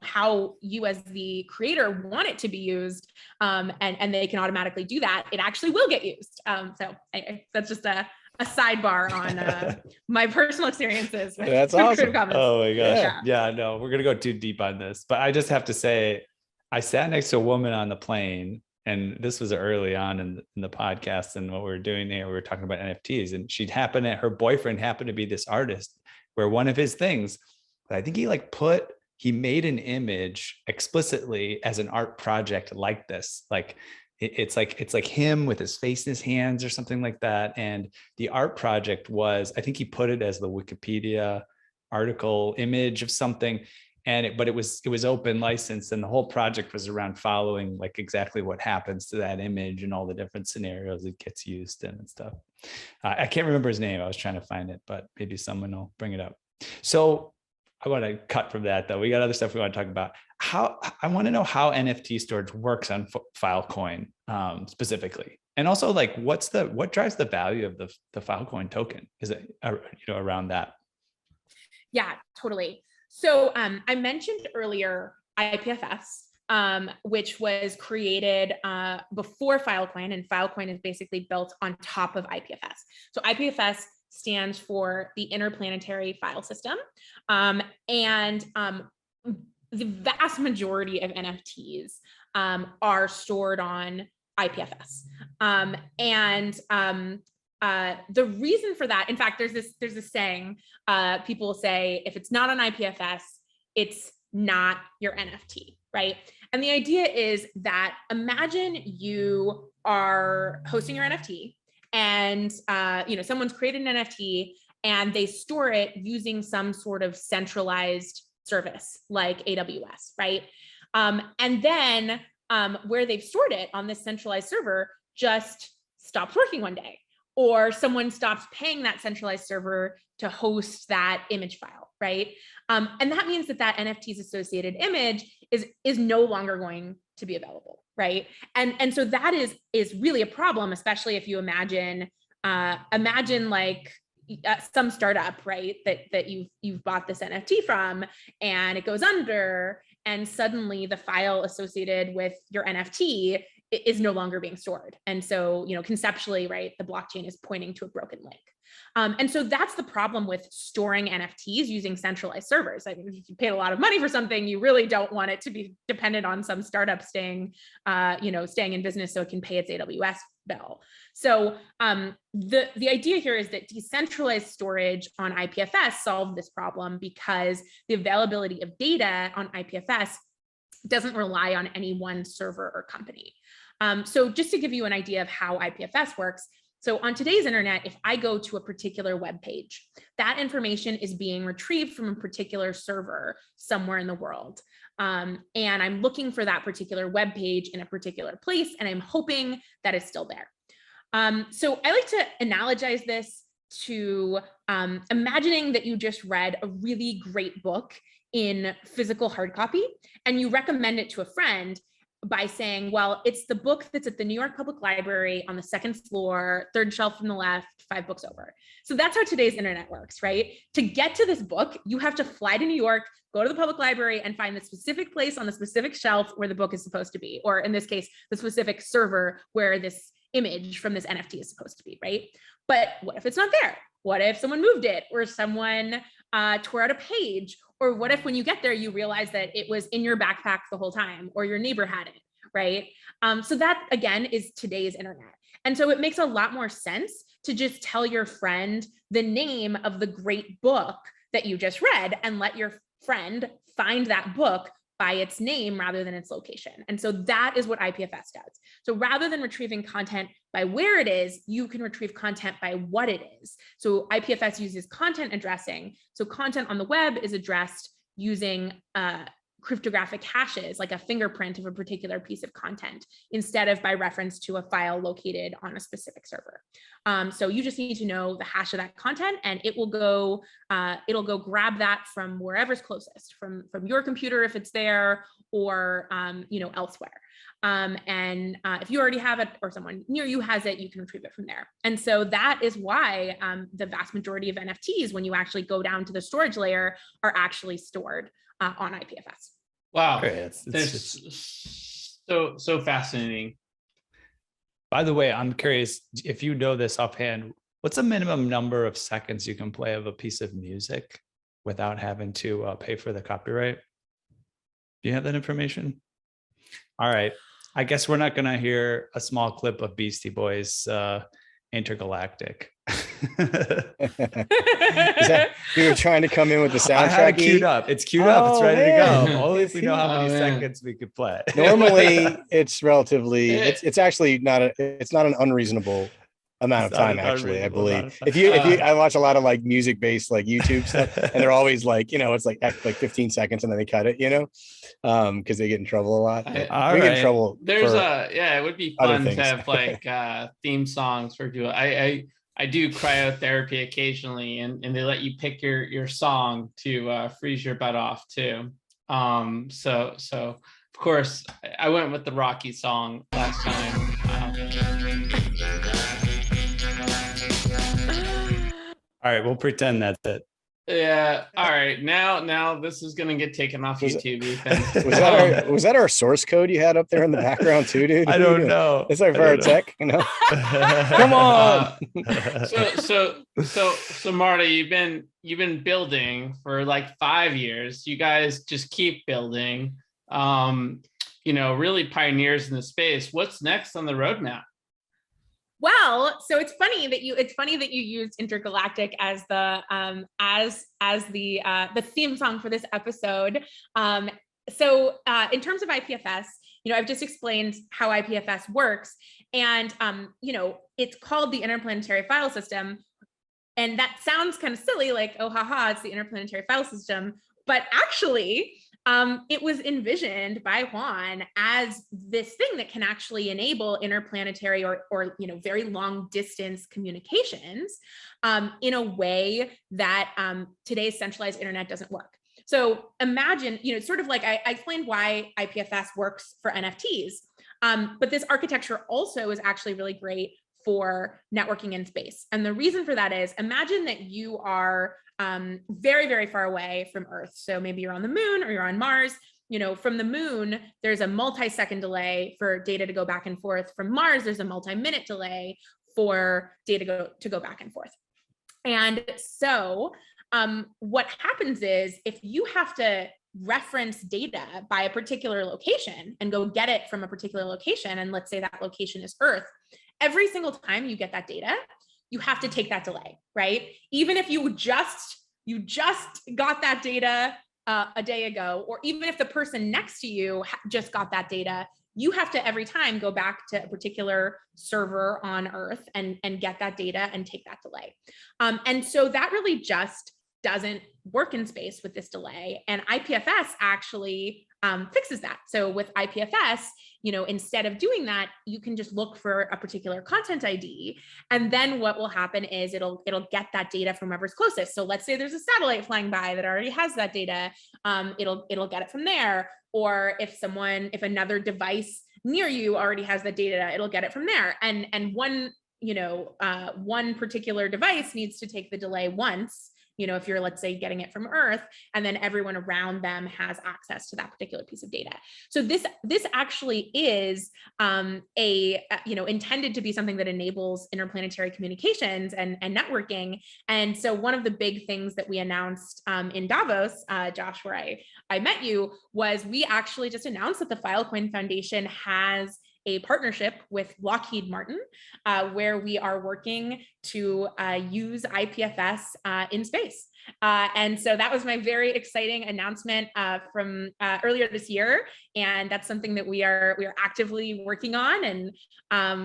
how you as the creator want it to be used, and they can automatically do that, it actually will get used. So anyway, that's just a sidebar on my personal experiences with That's awesome. Oh my gosh. Yeah, no, we're going to go too deep on this, but I just have to say, I sat next to a woman on the plane, and this was early on in the podcast and what we were doing here. We were talking about NFTs, and her boyfriend happened to be this artist, where one of his things, I think he made an image explicitly as an art project like this. Like it's like him with his face in his hands or something like that. And the art project was, I think he put it as the Wikipedia article image of something. But it was open license, and the whole project was around following like exactly what happens to that image and all the different scenarios it gets used in and stuff. I can't remember his name. I was trying to find it, but maybe someone will bring it up. So I want to cut from that though. We got other stuff we want to talk about. I want to know how NFT storage works on Filecoin specifically, and also like what drives the value of the Filecoin token? Is it around that? Yeah, totally. So I mentioned earlier IPFS, which was created before Filecoin, and Filecoin is basically built on top of IPFS. So IPFS stands for the Interplanetary File System, and the vast majority of NFTs are stored on IPFS, the reason for that, in fact, there's this saying, people say, if it's not on IPFS, it's not your NFT, right? And the idea is that imagine you are hosting your NFT, and someone's created an NFT and they store it using some sort of centralized service like AWS, right? And then where they've stored it on this centralized server just stops working one day, or someone stops paying that centralized server to host that image file, right? And that means that NFT's associated image is no longer going to be available, right? And so that is really a problem, especially if you imagine like some startup, right, that you've bought this NFT from, and it goes under, and suddenly the file associated with your NFT is no longer being stored. And so, conceptually, right, the blockchain is pointing to a broken link. And so that's the problem with storing NFTs using centralized servers. I mean, if you paid a lot of money for something, you really don't want it to be dependent on some startup staying in business so it can pay its AWS bill. So the idea here is that decentralized storage on IPFS solved this problem because the availability of data on IPFS doesn't rely on any one server or company. So just to give you an idea of how IPFS works, so on today's internet, if I go to a particular web page, that information is being retrieved from a particular server somewhere in the world. And I'm looking for that particular web page in a particular place, and I'm hoping that it's still there. So I like to analogize this to imagining that you just read a really great book in physical hard copy, and you recommend it to a friend by saying, well, it's the book that's at the New York Public Library on the second floor, third shelf from the left, 5 books over. So that's how today's internet works, right? To get to this book, you have to fly to New York, go to the public library, and find the specific place on the specific shelf where the book is supposed to be, or in this case, the specific server where this image from this NFT is supposed to be, right? But what if it's not there? What if someone moved it, or someone tore out a page? Or what if when you get there, you realize that it was in your backpack the whole time, or your neighbor had it, right? So that, again, is today's internet. And so it makes a lot more sense to just tell your friend the name of the great book that you just read and let your friend find that book by its name rather than its location. And so that is what IPFS does. So rather than retrieving content by where it is, you can retrieve content by what it is. So IPFS uses content addressing. So content on the web is addressed using cryptographic hashes, like a fingerprint of a particular piece of content, instead of by reference to a file located on a specific server. So you just need to know the hash of that content, and it'll go grab that from wherever's closest, from your computer if it's there, or elsewhere. And if you already have it, or someone near you has it, you can retrieve it from there. And so that is why the vast majority of NFTs, when you actually go down to the storage layer, are actually stored on IPFS. Wow, It's so fascinating. By the way, I'm curious if you know this offhand, what's the minimum number of seconds you can play of a piece of music without having to pay for the copyright? Do you have that information? All right. I guess we're not going to hear a small clip of Beastie Boys Intergalactic. You were trying to come in with the soundtrack. I have it queued up. It's queued up. It's ready to go. Only if we know how many man. seconds we could play. Normally, it's relatively. It's actually not it's not an unreasonable amount of time. Actually, I believe if you I watch a lot of like music based like YouTube stuff, and they're always like it's like 15 seconds and then they cut it, because they get in trouble a lot. We get in trouble. There's it would be fun to have like theme songs for duo. I do cryotherapy occasionally, and they let you pick your song to freeze your butt off too. So of course I went with the Rocky song last time. All right, we'll pretend that's it. Yeah. All right. Now this is gonna get taken off YouTube, Ethan. Was that our source code you had up there in the background too, dude? I don't know. It's like for our tech, Come on. So Marta, you've been building for like 5 years. You guys just keep building. Really pioneers in the space. What's next on the roadmap? Well, so it's funny that you used Intergalactic as the theme song for this episode. So in terms of IPFS, I've just explained how IPFS works, and it's called the Interplanetary File System, and that sounds kind of silly, like oh haha, it's the Interplanetary File System, but actually. It was envisioned by Juan as this thing that can actually enable interplanetary or very long distance communications in a way that today's centralized internet doesn't work. So imagine, sort of like I explained why IPFS works for NFTs, but this architecture also is actually really great for networking in space. And the reason for that is, imagine that you are very, very far away from Earth. So maybe you're on the moon or you're on Mars. From the moon, there's a multi-second delay for data to go back and forth. From Mars, there's a multi-minute delay for data to go back and forth. And so what happens is, if you have to reference data by a particular location and go get it from a particular location, and let's say that location is Earth, every single time you get that data, you have to take that delay, right? Even if you just got that data a day ago, or even if the person next to you just got that data, you have to every time go back to a particular server on Earth and get that data and take that delay. And so that really just doesn't work in space with this delay. And IPFS actually fixes that. So with IPFS, instead of doing that, you can just look for a particular content ID. And then what will happen is it'll get that data from whoever's closest. So let's say there's a satellite flying by that already has that data. It'll get it from there. Or if another device near you already has that data, it'll get it from there. And one particular device needs to take the delay once if you're, let's say, getting it from Earth, and then everyone around them has access to that particular piece of data. So this actually is intended to be something that enables interplanetary communications and networking. And so one of the big things that we announced in Davos, Josh, where I met you, was we actually just announced that the Filecoin Foundation has a partnership with Lockheed Martin, where we are working to use IPFS in space. And so that was my very exciting announcement from earlier this year. And that's something that we are actively working on, and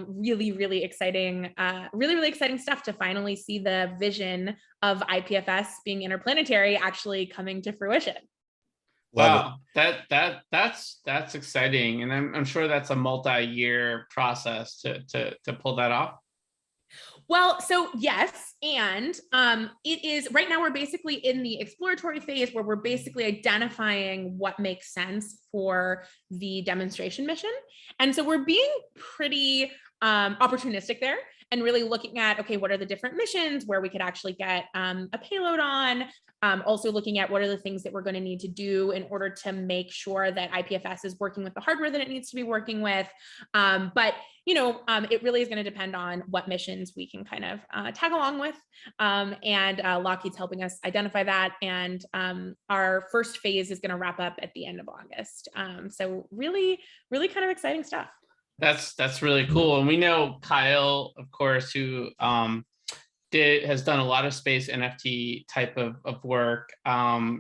really, really exciting stuff to finally see the vision of IPFS being interplanetary actually coming to fruition. Wow, that's exciting, and I'm sure that's a multi-year process to pull that off. Well, so yes, and it is right now we're basically in the exploratory phase where we're basically identifying what makes sense for the demonstration mission, and so we're being pretty opportunistic there, and really looking at, okay, what are the different missions where we could actually get a payload on. Also looking at what are the things that we're going to need to do in order to make sure that IPFS is working with the hardware that it needs to be working with. But it really is going to depend on what missions we can kind of tag along with. And Lockheed's helping us identify that. And our first phase is going to wrap up at the end of August. So really, really kind of exciting stuff. That's really cool. And we know Kyle, of course, who has done a lot of space NFT type of work.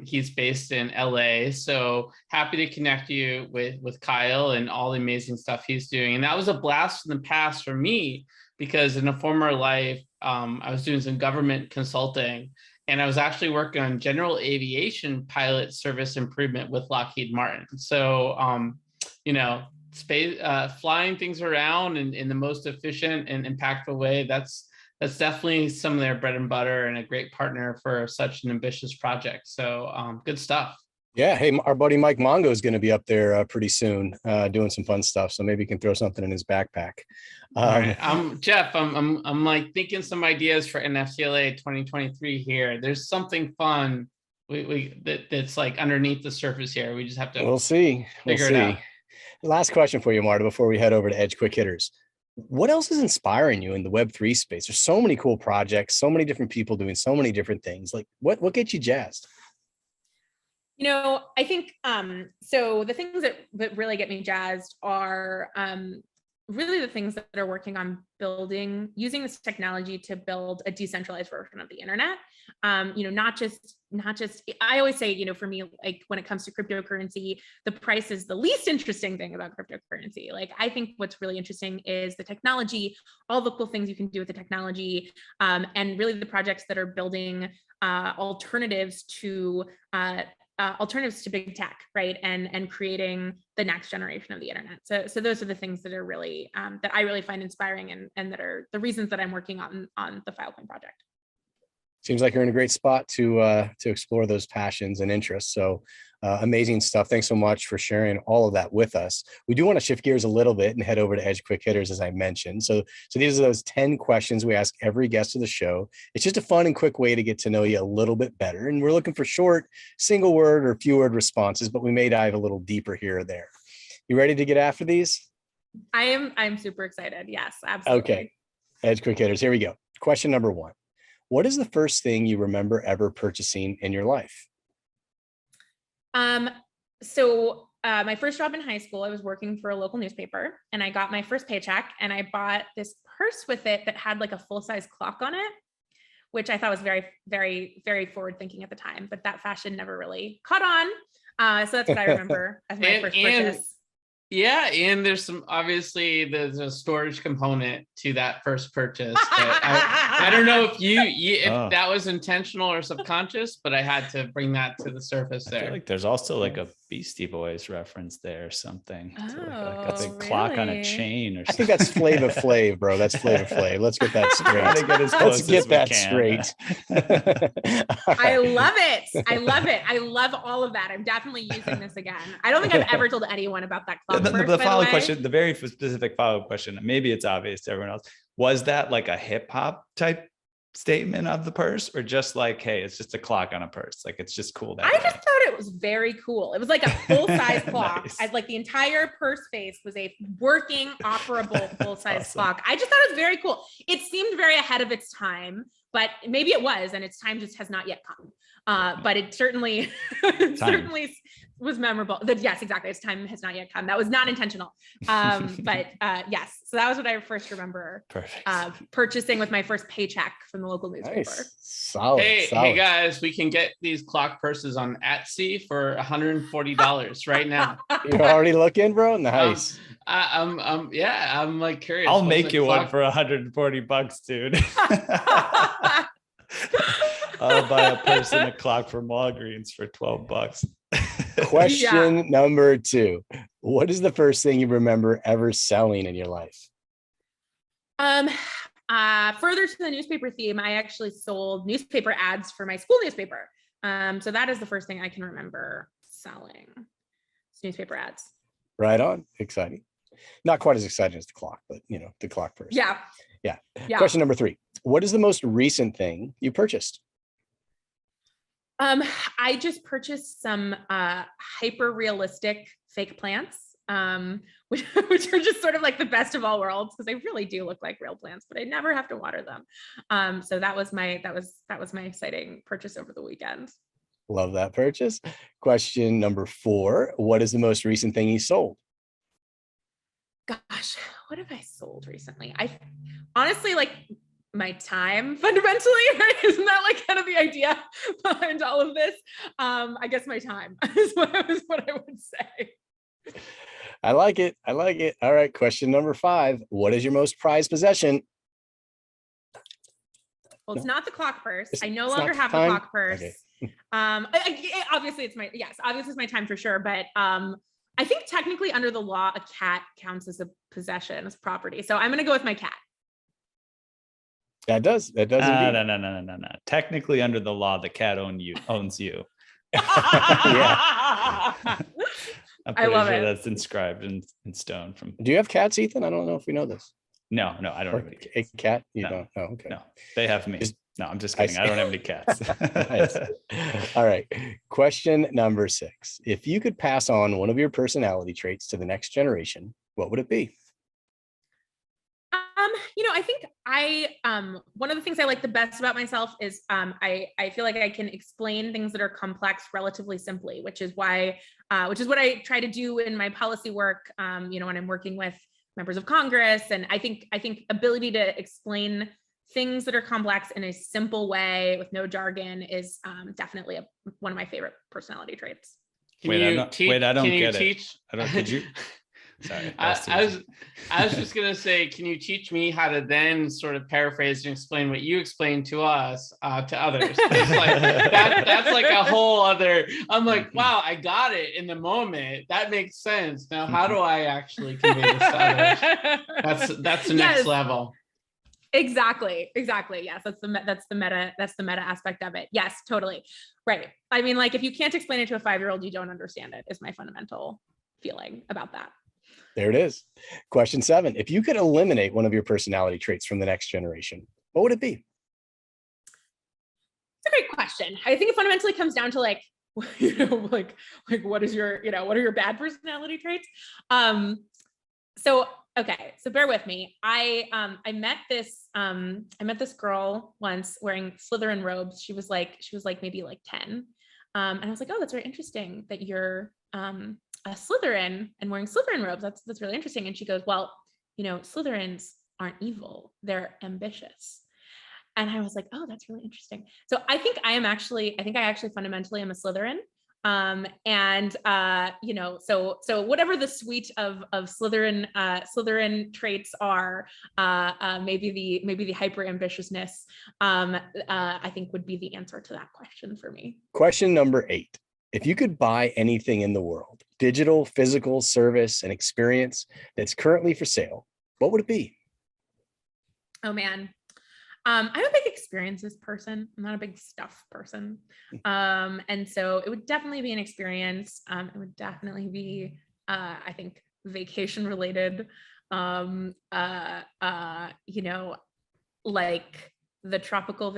He's based in LA, so happy to connect you with Kyle and all the amazing stuff he's doing. And that was a blast from the past for me, because in a former life, I was doing some government consulting, and I was actually working on general aviation pilot service improvement with Lockheed Martin. So, space, flying things around in the most efficient and impactful way, that's definitely some of their bread and butter, and a great partner for such an ambitious project. So good stuff. Yeah. Hey, our buddy Mike Mongo is going to be up there pretty soon doing some fun stuff. So maybe he can throw something in his backpack. All right. Jeff, I'm like thinking some ideas for NFTLA 2023 here. There's something fun that's like underneath the surface here. We just have to We'll see. Figure it out. Last question for you, Marta, before we head over to Edge Quick Hitters. What else is inspiring you in the Web3 space? There's so many cool projects, so many different people doing so many different things. Like what gets you jazzed? I think so the things that really get me jazzed are really the things that are working on using this technology to build a decentralized version of the internet. Not just, I always say, for me, like when it comes to cryptocurrency, the price is the least interesting thing about cryptocurrency. Like, I think what's really interesting is the technology, all the cool things you can do with the technology, and really the projects that are building alternatives to big tech, right? And creating the next generation of the internet. So those are the things that are really, that I really find inspiring, and that are the reasons that I'm working on the Filecoin project. Seems like you're in a great spot to explore those passions and interests. So amazing stuff. Thanks so much for sharing all of that with us. We do want to shift gears a little bit and head over to Edge Quick Hitters, as I mentioned. So these are those 10 questions we ask every guest of the show. It's just a fun and quick way to get to know you a little bit better. And we're looking for short, single word or few word responses, but we may dive a little deeper here or there. You ready to get after these? I'm super excited. Yes, absolutely. Okay. Edge Quick Hitters. Here we go. Question number 1. What is the first thing you remember ever purchasing in your life? So my first job in high school, I was working for a local newspaper, and I got my first paycheck, and I bought this purse with it that had like a full-size clock on it, which I thought was very, very, very forward-thinking at the time, but that fashion never really caught on. So that's what I remember as my first purchase. Yeah, and there's a storage component to that first purchase. I don't know if that was intentional or subconscious, but I had to bring that to the surface there. I feel like there's also like a Beastie Boys reference there or something. Oh, like a big clock on a chain or something. I think that's Flava Flav, bro. That's Flava Flav. Let's get that straight. Let's get that straight. I love it. I love all of that. I'm definitely using this again. I don't think I've ever told anyone about that clock. The follow-up question, the very specific follow-up question, maybe it's obvious to everyone else. Was that like a hip hop type statement of the purse, or just like, hey, it's just a clock on a purse, like it's just cool that I way? just thought it was very cool. It was like a full-size clock. Nice. As like the entire purse face was a working, operable full-size Awesome. clock. I just thought it was very cool. It seemed very ahead of its time, but maybe it was, and its time just has not yet come. But it certainly, certainly was memorable. Yes, exactly. Its time has not yet come. That was not intentional. But yes, so that was what I first remember. Perfect. Purchasing with my first paycheck from the local newspaper. Nice. Solid. Hey solid. guys, we can get these clock purses on Etsy for $140 right now. You're already looking, bro? Nice. I'm like curious. I'll What's make the you one clock- for $140, dude. I'll buy a purse and a clock from Walgreens for $12. Question number 2. What is the first thing you remember ever selling in your life? Further to the newspaper theme, I actually sold newspaper ads for my school newspaper. So that is the first thing I can remember selling. It's newspaper ads. Right on. Exciting. Not quite as exciting as the clock, but the clock first. Yeah. Question number 3. What is the most recent thing you purchased? I just purchased some hyper realistic fake plants, which are just sort of like the best of all worlds, because they really do look like real plants, but I never have to water them. So that was my exciting purchase over the weekend. Love that purchase. Question number 4. What is the most recent thing you sold? Gosh, what have I sold recently? I honestly like my time, fundamentally, right? Isn't that like kind of the idea behind all of this? I guess my time is what I would say. I like it. I like it. All right. Question number 5. What is your most prized possession? Well, it's not the clock purse. I no it's longer not have the time? clock purse. Okay. Obviously it's my time for sure. But I think technically under the law, a cat counts as a possession, as property. So I'm going to go with my cat. That does indeed. No. Technically, under the law, the cat owns you. Yeah. I'm I pretty love sure it. that's inscribed in stone. From Do you have cats, Ethan? I don't know if we know this. no, I don't Or have any a cats. cat? You No. don't? Oh, okay. No, they have me. Is- No, I'm just I kidding. I see. don't have any cats. Nice. All right. Question number 6. If you could pass on one of your personality traits to the next generation, what would it be? I think one of the things I like the best about myself is I feel like I can explain things that are complex relatively simply, which is what I try to do in my policy work. When I'm working with members of Congress, and I think ability to explain things that are complex in a simple way with no jargon is definitely one of my favorite personality traits. Can Wait, you I don't teach- get can you it. teach- I don't. Could you? Sorry. I was just gonna say, can you teach me how to then sort of paraphrase and explain what you explained to us to others? It's like, that's like a whole other. I'm like, wow, I got it in the moment. That makes sense. Now, how do I actually convey this to others? That's the next level. Exactly. Yes, that's the meta aspect of it. Yes, totally. Right. I mean, like if you can't explain it to a 5-year-old, you don't understand it, is my fundamental feeling about that. There it is. Question 7. If you could eliminate one of your personality traits from the next generation, what would it be? It's a great question. I think it fundamentally comes down to like what is your, what are your bad personality traits? So bear with me. I met this girl once wearing Slytherin robes. She was like maybe like 10. And I was like, oh, that's very interesting that you're a Slytherin and wearing Slytherin robes. That's really interesting. And she goes, well, Slytherins aren't evil. They're ambitious. And I was like, oh, that's really interesting. So I think I actually fundamentally am a Slytherin. So whatever the suite of Slytherin traits are, maybe the hyper ambitiousness, I think would be the answer to that question for me. Question number 8. If you could buy anything in the world, digital, physical, service, and experience that's currently for sale, what would it be? Oh man. I'm a big experiences person. I'm not a big stuff person. And so it would definitely be an experience. It would definitely be, I think, vacation related. Like the tropical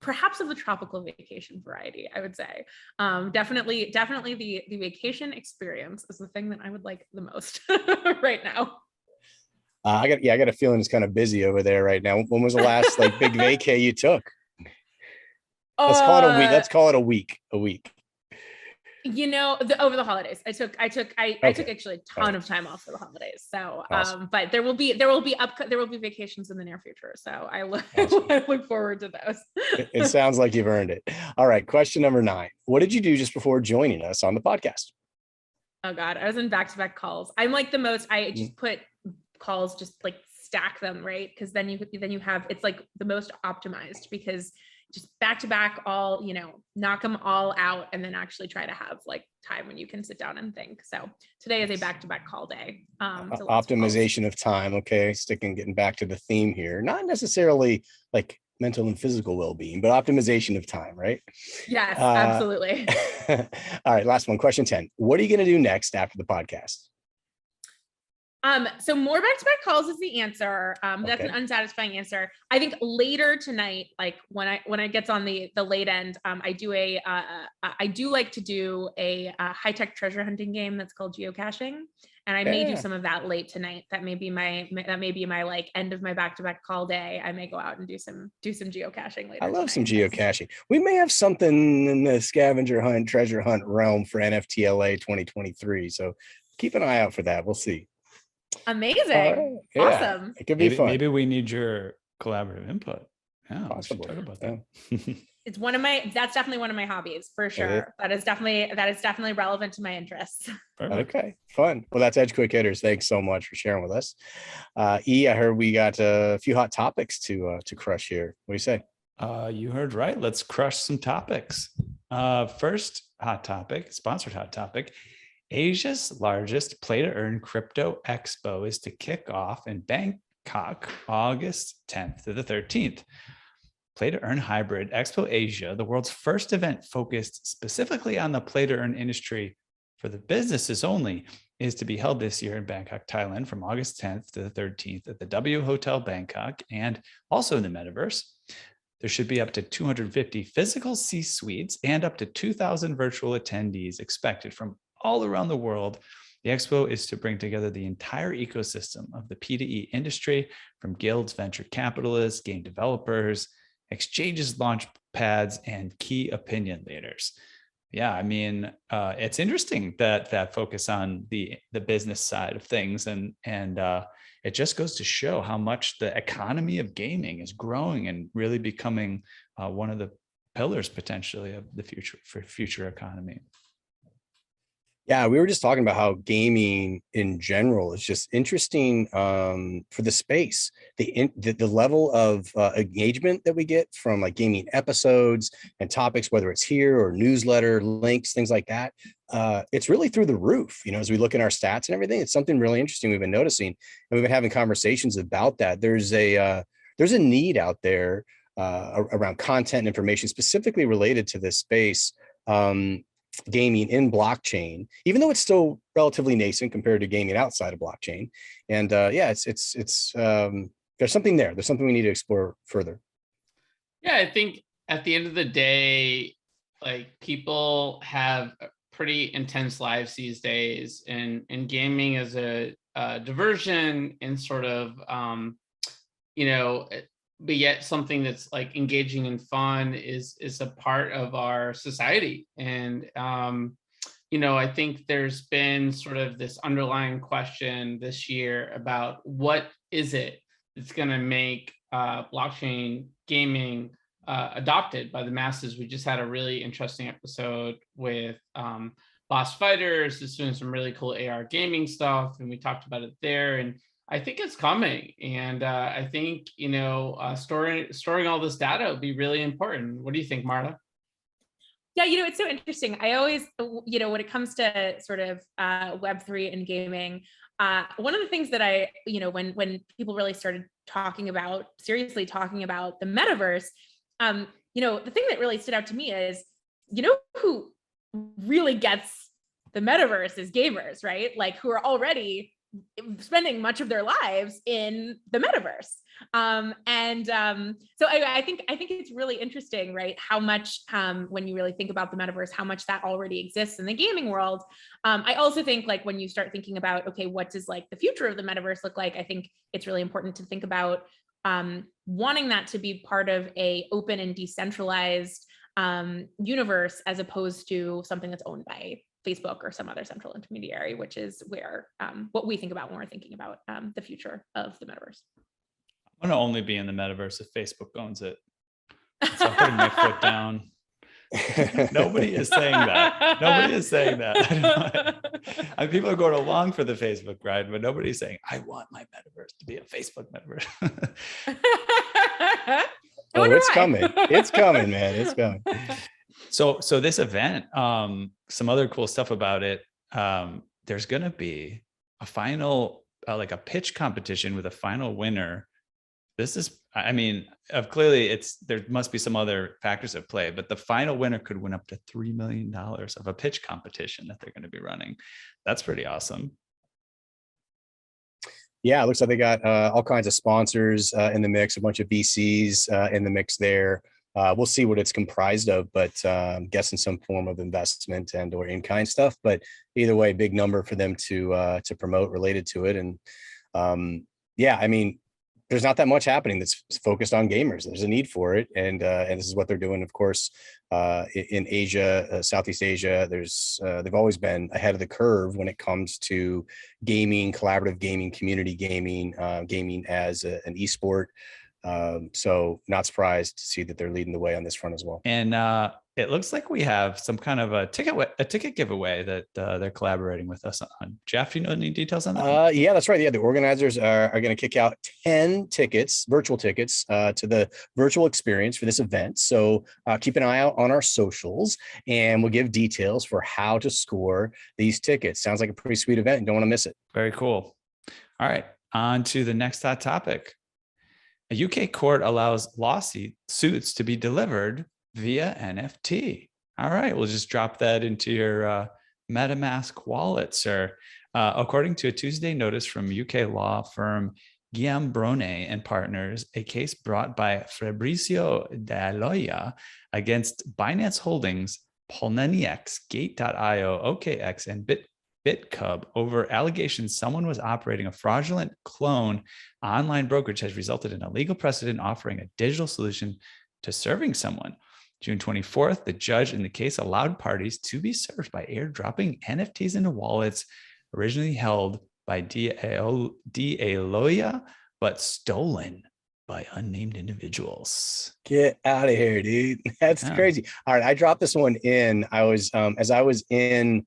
perhaps of the tropical vacation variety, I would say. Definitely the vacation experience is the thing that I would like the most right now. I got a feeling it's kind of busy over there right now. When was the last like big vacay you took? Let's call it a week. Let's call it a week. You know, over the holidays, I took actually a ton of time off for the holidays. So, awesome. But there will be vacations in the near future. So I look forward to those. It sounds like you've earned it. All right. Question number 9. What did you do just before joining us on the podcast? Oh God, I was in back-to-back calls. I'm like the most, I just put calls, just like stack them, right? Because then you have, it's like the most optimized, because just back to back, all, you know, knock them all out, and then actually try to have like time when you can sit down and think. So today is a back to back call day. So optimization of time. Okay. Getting back to the theme here, not necessarily like mental and physical well-being, but optimization of time, right? Yes, absolutely. All right. Last one. Question 10. What are you going to do next after the podcast? So more back-to-back calls is the answer. That's an unsatisfying answer. I think later tonight, like when I gets on the late end, I do like to do a high-tech treasure hunting game that's called geocaching, and I may do some of that late tonight. That may be my like end of my back-to-back call day. I may go out and do some geocaching later. I love some geocaching. We may have something in the scavenger hunt, treasure hunt realm for NFTLA 2023. So keep an eye out for that. We'll see. Amazing. Yeah, awesome. It could be fun. Maybe we need your collaborative input. Yeah, possibly. Talk about that. It's that's definitely one of my hobbies for sure. That is definitely relevant to my interests. Perfect. Okay, fun. Well, that's Edge Quick Hitters. Thanks so much for sharing with us. I heard we got a few hot topics to crush here. What do you say? You heard right. Let's crush some topics. First hot topic, sponsored hot topic. Asia's largest play-to-earn crypto expo is to kick off in Bangkok, August 10th to the 13th. Play-to-earn hybrid Expo Asia, the world's first event focused specifically on the play-to-earn industry for the businesses only, is to be held this year in Bangkok, Thailand from August 10th to the 13th at the W Hotel Bangkok, and also in the metaverse. There should be up to 250 physical C-suites and up to 2,000 virtual attendees expected from all around the world. The expo is to bring together the entire ecosystem of the P2E industry, from guilds, venture capitalists, game developers, exchanges, launch pads, and key opinion leaders. Yeah, I mean, it's interesting that focus on the business side of things, and it just goes to show how much the economy of gaming is growing and really becoming one of the pillars potentially of the future economy. Yeah, we were just talking about how gaming in general is just interesting for the space, the level of engagement that we get from like gaming episodes and topics, whether it's here or newsletter links, things like that. It's really through the roof. You know, as we look at our stats and everything, it's something really interesting we've been noticing, and we've been having conversations about that. There's a need out there around content and information specifically related to this space. Gaming in blockchain, even though it's still relatively nascent compared to gaming outside of blockchain. And it's there's something there. There's something we need to explore further. Yeah, I think at the end of the day, like, people have pretty intense lives these days, and gaming is a diversion and sort of but yet something that's like engaging and fun is a part of our society. And I think there's been sort of this underlying question this year about what is it that's going to make blockchain gaming adopted by the masses. We just had a really interesting episode with Boss Fighters, who's doing some really cool AR gaming stuff, and we talked about it there. And I think it's coming, and I think storing all this data would be really important. What do you think, Marta? Yeah, it's so interesting. I always, when it comes to sort of Web3 and gaming, one of the things that I, when people really started seriously talking about the metaverse, the thing that really stood out to me is, who really gets the metaverse is gamers, right? Like, who are already spending much of their lives in the metaverse. So I think it's really interesting, right? How much, when you really think about the metaverse, how much that already exists in the gaming world. I also think like when you start thinking about, okay, what does like the future of the metaverse look like? I think it's really important to think about wanting that to be part of a open and decentralized universe, as opposed to something that's owned by Facebook or some other central intermediary, which is where what we think about when we're thinking about the future of the metaverse. I want to only be in the metaverse if Facebook owns it. So I'm putting my foot down. Nobody is saying that. Nobody is saying that. I mean, people are going along for the Facebook ride, but nobody's saying, I want my metaverse to be a Facebook metaverse. Oh, it's coming. It's coming, man. It's coming. So this event, some other cool stuff about it. There's going to be a final, like a pitch competition with a final winner. This is, I mean, clearly there must be some other factors at play, but the final winner could win up to $3 million of a pitch competition that they're going to be running. That's pretty awesome. Yeah, it looks like they got all kinds of sponsors in the mix, a bunch of VCs in the mix there. We'll see what it's comprised of, but I'm guessing some form of investment and or in-kind stuff. But either way, big number for them to promote related to it. And yeah, I mean, there's not that much happening that's focused on gamers. There's a need for it, and this is what they're doing. Of course, in Asia, Southeast Asia, they've always been ahead of the curve when it comes to gaming, collaborative gaming, community gaming, gaming as an esport. So not surprised to see that they're leading the way on this front as well. And it looks like we have some kind of a ticket giveaway that they're collaborating with us on. Jeff, you know any details on that? Yeah, that's right. Yeah, the organizers are going to kick out 10 tickets, virtual tickets, to the virtual experience for this event. So keep an eye out on our socials, and we'll give details for how to score these tickets. Sounds like a pretty sweet event. You don't want to miss it. Very cool. All right, on to the next hot topic. A UK court allows lawsuits to be delivered via NFT. All right, we'll just drop that into your MetaMask wallet, sir. According to a Tuesday notice from UK law firm Giambrone and Partners, a case brought by Fabrizio D'Aloia against Binance Holdings, Poloniex, Gate.io, OKX, and BitCub over allegations someone was operating a fraudulent clone online brokerage has resulted in a legal precedent offering a digital solution to serving someone. June 24th, the judge in the case allowed parties to be served by airdropping NFTs into wallets originally held by D'Aloia, but stolen by unnamed individuals. Get out of here, dude. That's crazy. All right, I dropped this one in. I was as I was in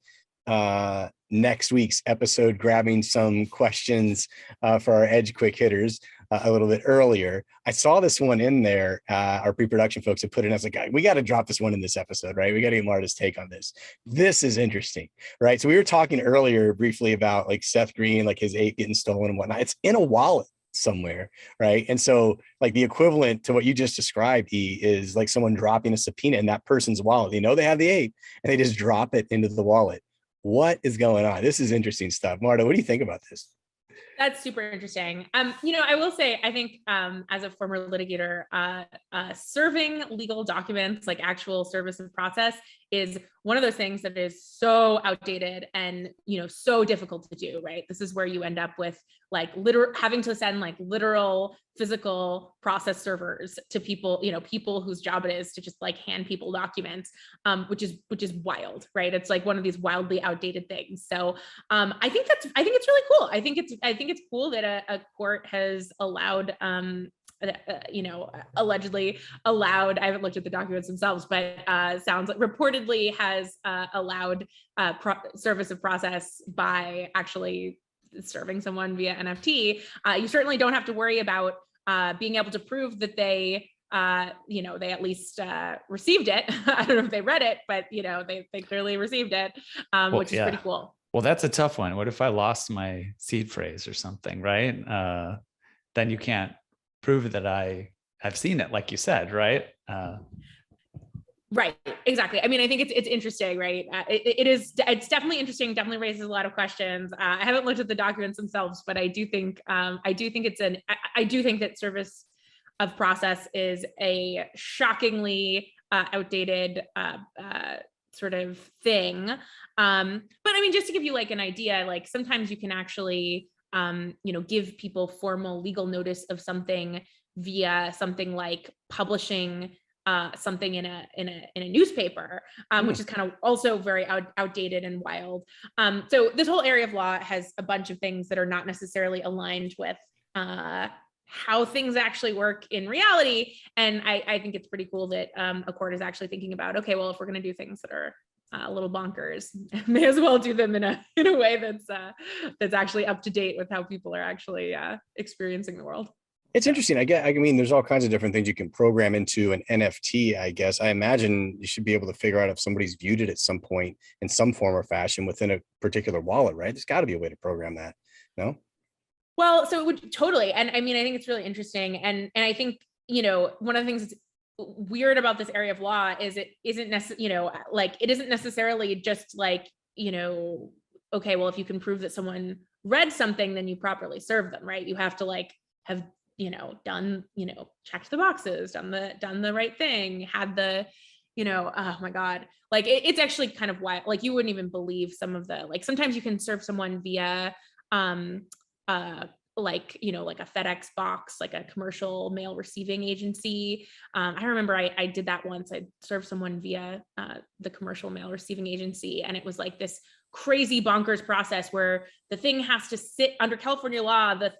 next week's episode grabbing some questions for our Edge quick hitters a little bit earlier. I saw this one in there. Our pre-production folks had put it in. I was like, we got to drop this one in this episode, right? We got to get Marta's take on this. This is interesting, right? So we were talking earlier briefly about like Seth Green, like his ape getting stolen and whatnot. It's in a wallet somewhere, right? And so like the equivalent to what you just described, is like someone dropping a subpoena in that person's wallet. They know they have the ape and they just drop it into the wallet. What is going on? This is interesting stuff. Marta, what do you think about this? That's super interesting. I will say, I think as a former litigator, serving legal documents, like actual service of process, is one of those things that is so outdated and, so difficult to do, right? This is where you end up with like having to send like literal physical process servers to people, people whose job it is to just like hand people documents, which is wild, right? It's like one of these wildly outdated things. So I think it's really cool. I think it's cool that a court has allowed allegedly allowed, I haven't looked at the documents themselves, but sounds like reportedly has allowed service of process by actually serving someone via NFT. You certainly don't have to worry about being able to prove that they they at least received it. I don't know if they read it, but they clearly received it, which is pretty cool. Well, that's a tough one. What if I lost my seed phrase or something, right? Then you can't prove that I have seen it, like you said, right? Right. Exactly. I mean, I think it's interesting, right? It's definitely interesting. Definitely raises a lot of questions. I haven't looked at the documents themselves, but I do think I do think that service of process is a shockingly outdated sort of thing. But I mean, just to give you like an idea, like sometimes you can actually give people formal legal notice of something via something like publishing something in a newspaper, which is kind of also very outdated and wild. So this whole area of law has a bunch of things that are not necessarily aligned with how things actually work in reality. And I think it's pretty cool that a court is actually thinking about, okay, well, if we're going to do things that are a little bonkers, may as well do them in a way that's actually up to date with how people are actually experiencing the world. It's interesting. I mean, there's all kinds of different things you can program into an NFT, I guess. I imagine you should be able to figure out if somebody's viewed it at some point in some form or fashion within a particular wallet, right? There's got to be a way to program that, no? Well, so it would totally. And I mean, I think it's really interesting. And I think, one of the things that's weird about this area of law is it isn't necessarily, it isn't necessarily just like, okay, well, if you can prove that someone read something, then you properly serve them, right? You have to like have done, checked the boxes, done the right thing, had the, oh my God, like it's actually kind of wild. Like you wouldn't even believe some of the, like sometimes you can serve someone via, like a FedEx box, like a commercial mail receiving agency. I remember I did that once. I served someone via the commercial mail receiving agency, and it was like this crazy bonkers process where the thing has to sit under California law. The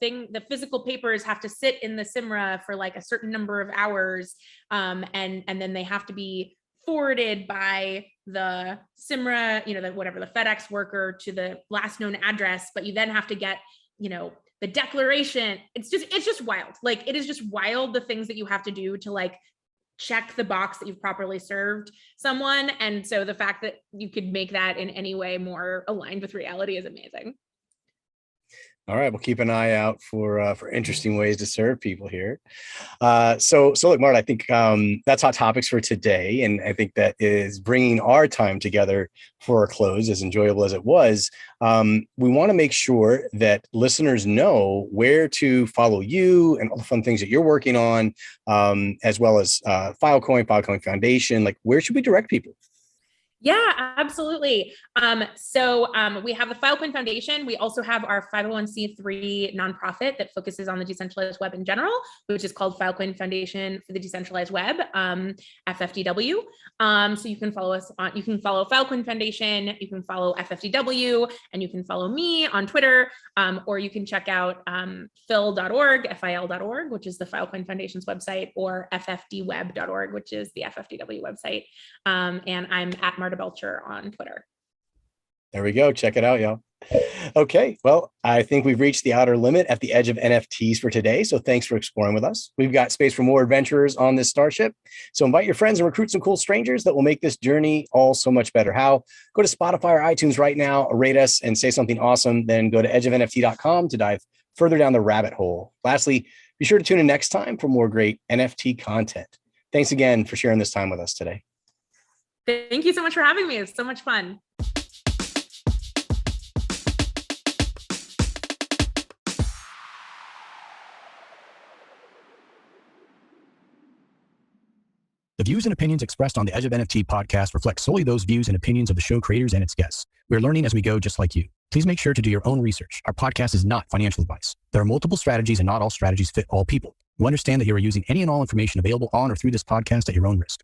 physical papers have to sit in the CIMRA for like a certain number of hours, and then they have to be forwarded by the CIMRA, the FedEx worker to the last known address. But you then have to get, the declaration. It's just wild. Like it is just wild, the things that you have to do to like check the box that you've properly served someone. And so the fact that you could make that in any way more aligned with reality is amazing. All right, we'll keep an eye out for interesting ways to serve people here. So look, Marta, I think that's hot topics for today, and I think that is bringing our time together for a close, as enjoyable as it was. We want to make sure that listeners know where to follow you and all the fun things that you're working on, as well as Filecoin Foundation. Like, where should we direct people? Yeah, absolutely. So we have the Filecoin Foundation. We also have our 501c3 nonprofit that focuses on the decentralized web in general, which is called Filecoin Foundation for the Decentralized Web, FFDW. So you can follow us you can follow Filecoin Foundation, you can follow FFDW, and you can follow me on Twitter, or you can check out fil.org, which is the Filecoin Foundation's website, or ffdweb.org, which is the FFDW website. And I'm at Marta Belcher on Twitter. There we go. Check it out, y'all. Okay. Well, I think we've reached the outer limit at the edge of NFTs for today. So thanks for exploring with us. We've got space for more adventurers on this starship. So invite your friends and recruit some cool strangers that will make this journey all so much better. How? Go to Spotify or iTunes right now, rate us and say something awesome. Then go to edgeofnft.com to dive further down the rabbit hole. Lastly, be sure to tune in next time for more great NFT content. Thanks again for sharing this time with us today. Thank you so much for having me. It's so much fun. The views and opinions expressed on the Edge of NFT podcast reflect solely those views and opinions of the show creators and its guests. We're learning as we go, just like you. Please make sure to do your own research. Our podcast is not financial advice. There are multiple strategies, and not all strategies fit all people. You understand that you are using any and all information available on or through this podcast at your own risk.